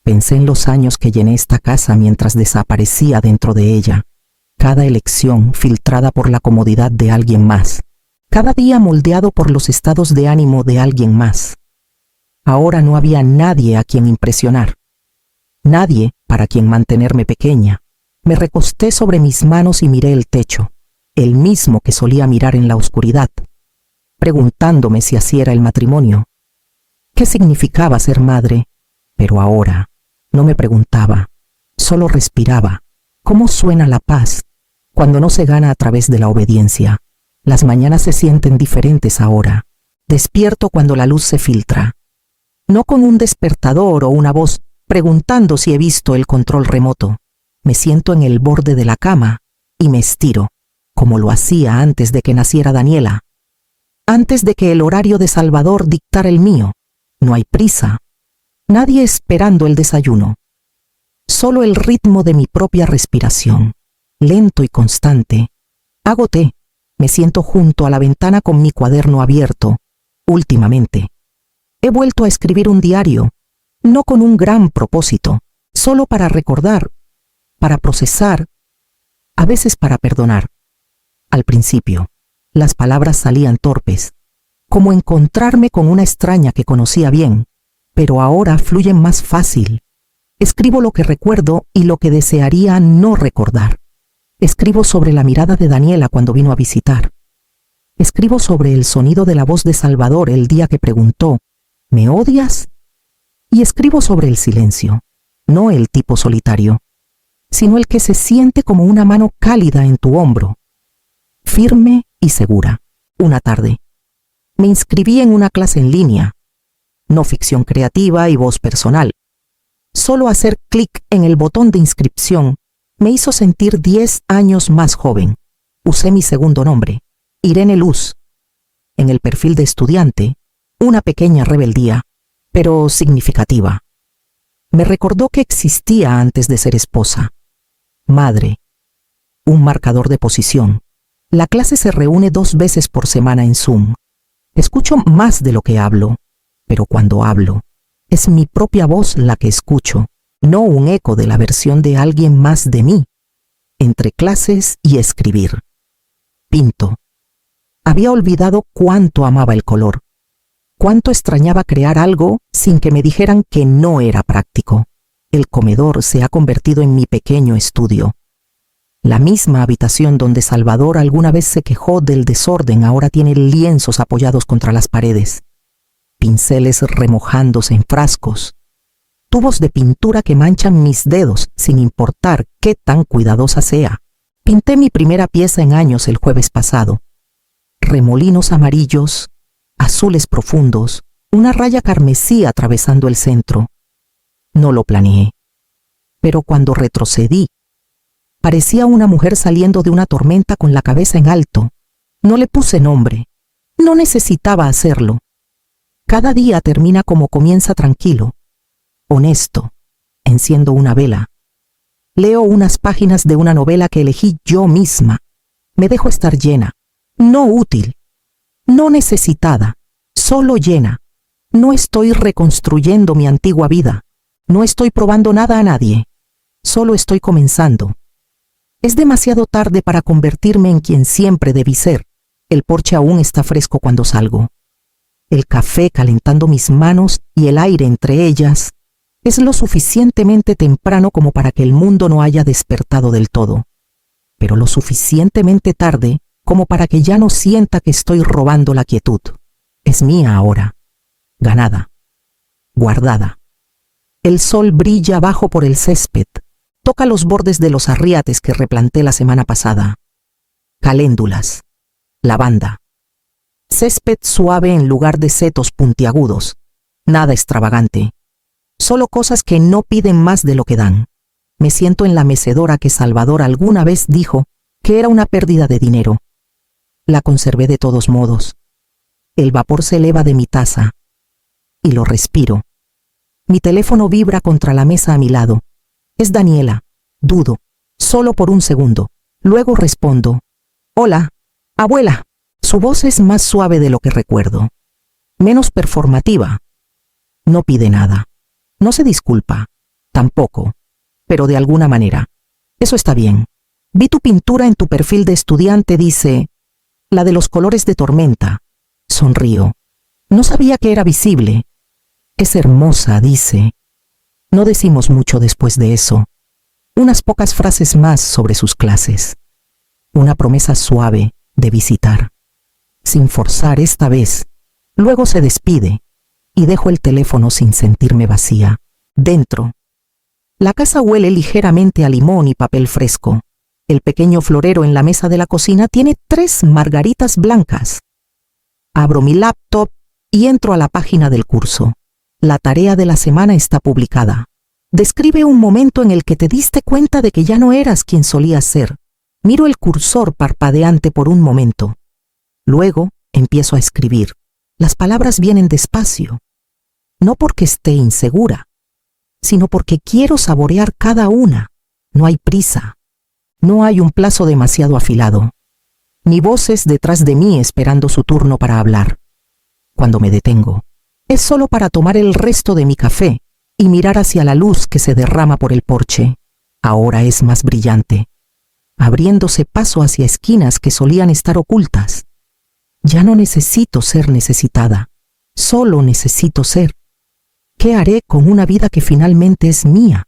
Pensé en los años que llené esta casa mientras desaparecía dentro de ella, cada elección filtrada por la comodidad de alguien más, cada día moldeado por los estados de ánimo de alguien más. Ahora no había nadie a quien impresionar, nadie para quien mantenerme pequeña. Me recosté sobre mis manos y miré el techo, el mismo que solía mirar en la oscuridad, preguntándome si así era el matrimonio. ¿Qué significaba ser madre? Pero ahora no me preguntaba, solo respiraba. ¿Cómo suena la paz cuando no se gana a través de la obediencia? Las mañanas se sienten diferentes ahora. Despierto cuando la luz se filtra. No con un despertador o una voz preguntando si he visto el control remoto. Me siento en el borde de la cama y me estiro, como lo hacía antes de que naciera Daniela. Antes de que el horario de Salvador dictara el mío. No hay prisa. Nadie esperando el desayuno. Solo el ritmo de mi propia respiración, lento y constante. Hago té. Me siento junto a la ventana con mi cuaderno abierto. Últimamente, he vuelto a escribir un diario, no con un gran propósito, solo para recordar, para procesar, a veces para perdonar. Al principio, las palabras salían torpes, como encontrarme con una extraña que conocía bien, pero ahora fluyen más fácil. Escribo lo que recuerdo y lo que desearía no recordar. Escribo sobre la mirada de Daniela cuando vino a visitar. Escribo sobre el sonido de la voz de Salvador el día que preguntó, ¿me odias? Y escribo sobre el silencio, no el tipo solitario, sino el que se siente como una mano cálida en tu hombro, firme y segura. Una tarde, me inscribí en una clase en línea, no ficción creativa y voz personal. Solo hacer clic en el botón de inscripción me hizo sentir 10 años más joven. Usé mi segundo nombre, Irene Luz. En el perfil de estudiante, una pequeña rebeldía, pero significativa. Me recordó que existía antes de ser esposa, madre, un marcador de posición. La clase se reúne 2 veces por semana en Zoom. Escucho más de lo que hablo, pero cuando hablo, es mi propia voz la que escucho, no un eco de la versión de alguien más de mí. Entre clases y escribir. Pinto. Había olvidado cuánto amaba el color, cuánto extrañaba crear algo sin que me dijeran que no era práctico. El comedor se ha convertido en mi pequeño estudio. La misma habitación donde Salvador alguna vez se quejó del desorden ahora tiene lienzos apoyados contra las paredes, pinceles remojándose en frascos, tubos de pintura que manchan mis dedos sin importar qué tan cuidadosa sea. Pinté mi primera pieza en años el jueves pasado. Remolinos amarillos, azules profundos, una raya carmesí atravesando el centro. No lo planeé, pero cuando retrocedí, parecía una mujer saliendo de una tormenta con la cabeza en alto. No le puse nombre, no necesitaba hacerlo. Cada día termina como comienza, tranquilo, honesto. Enciendo una vela. Leo unas páginas de una novela que elegí yo misma. Me dejo estar llena, no útil, no necesitada, solo llena. No estoy reconstruyendo mi antigua vida. No estoy probando nada a nadie. Solo estoy comenzando. Es demasiado tarde para convertirme en quien siempre debí ser. El porche aún está fresco cuando salgo. El café calentando mis manos y el aire entre ellas. Es lo suficientemente temprano como para que el mundo no haya despertado del todo, pero lo suficientemente tarde como para que ya no sienta que estoy robando la quietud. Es mía ahora, ganada, guardada. El sol brilla abajo por el césped, toca los bordes de los arriates que replanté la semana pasada. Caléndulas, lavanda, césped suave en lugar de setos puntiagudos, nada extravagante. Solo cosas que no piden más de lo que dan. Me siento en la mecedora que Salvador alguna vez dijo que era una pérdida de dinero. La conservé de todos modos. El vapor se eleva de mi taza y lo respiro. Mi teléfono vibra contra la mesa a mi lado. Es Daniela. Dudo, solo por un segundo. Luego respondo. Hola, abuela. Su voz es más suave de lo que recuerdo. Menos performativa. No pide nada. No se disculpa, tampoco, pero de alguna manera. Eso está bien. Vi tu pintura en tu perfil de estudiante, dice, la de los colores de tormenta. Sonrío. No sabía que era visible. Es hermosa, dice. No decimos mucho después de eso. Unas pocas frases más sobre sus clases. Una promesa suave de visitar. Sin forzar esta vez. Luego se despide. Y dejo el teléfono sin sentirme vacía. Dentro. La casa huele ligeramente a limón y papel fresco. El pequeño florero en la mesa de la cocina tiene 3 margaritas blancas. Abro mi laptop y entro a la página del curso. La tarea de la semana está publicada. Describe un momento en el que te diste cuenta de que ya no eras quien solías ser. Miro el cursor parpadeante por un momento. Luego empiezo a escribir. Las palabras vienen despacio, no porque esté insegura, sino porque quiero saborear cada una. No hay prisa, no hay un plazo demasiado afilado, ni voces detrás de mí esperando su turno para hablar. Cuando me detengo, es solo para tomar el resto de mi café y mirar hacia la luz que se derrama por el porche. Ahora es más brillante, abriéndose paso hacia esquinas que solían estar ocultas. Ya no necesito ser necesitada, solo necesito ser. ¿Qué haré con una vida que finalmente es mía?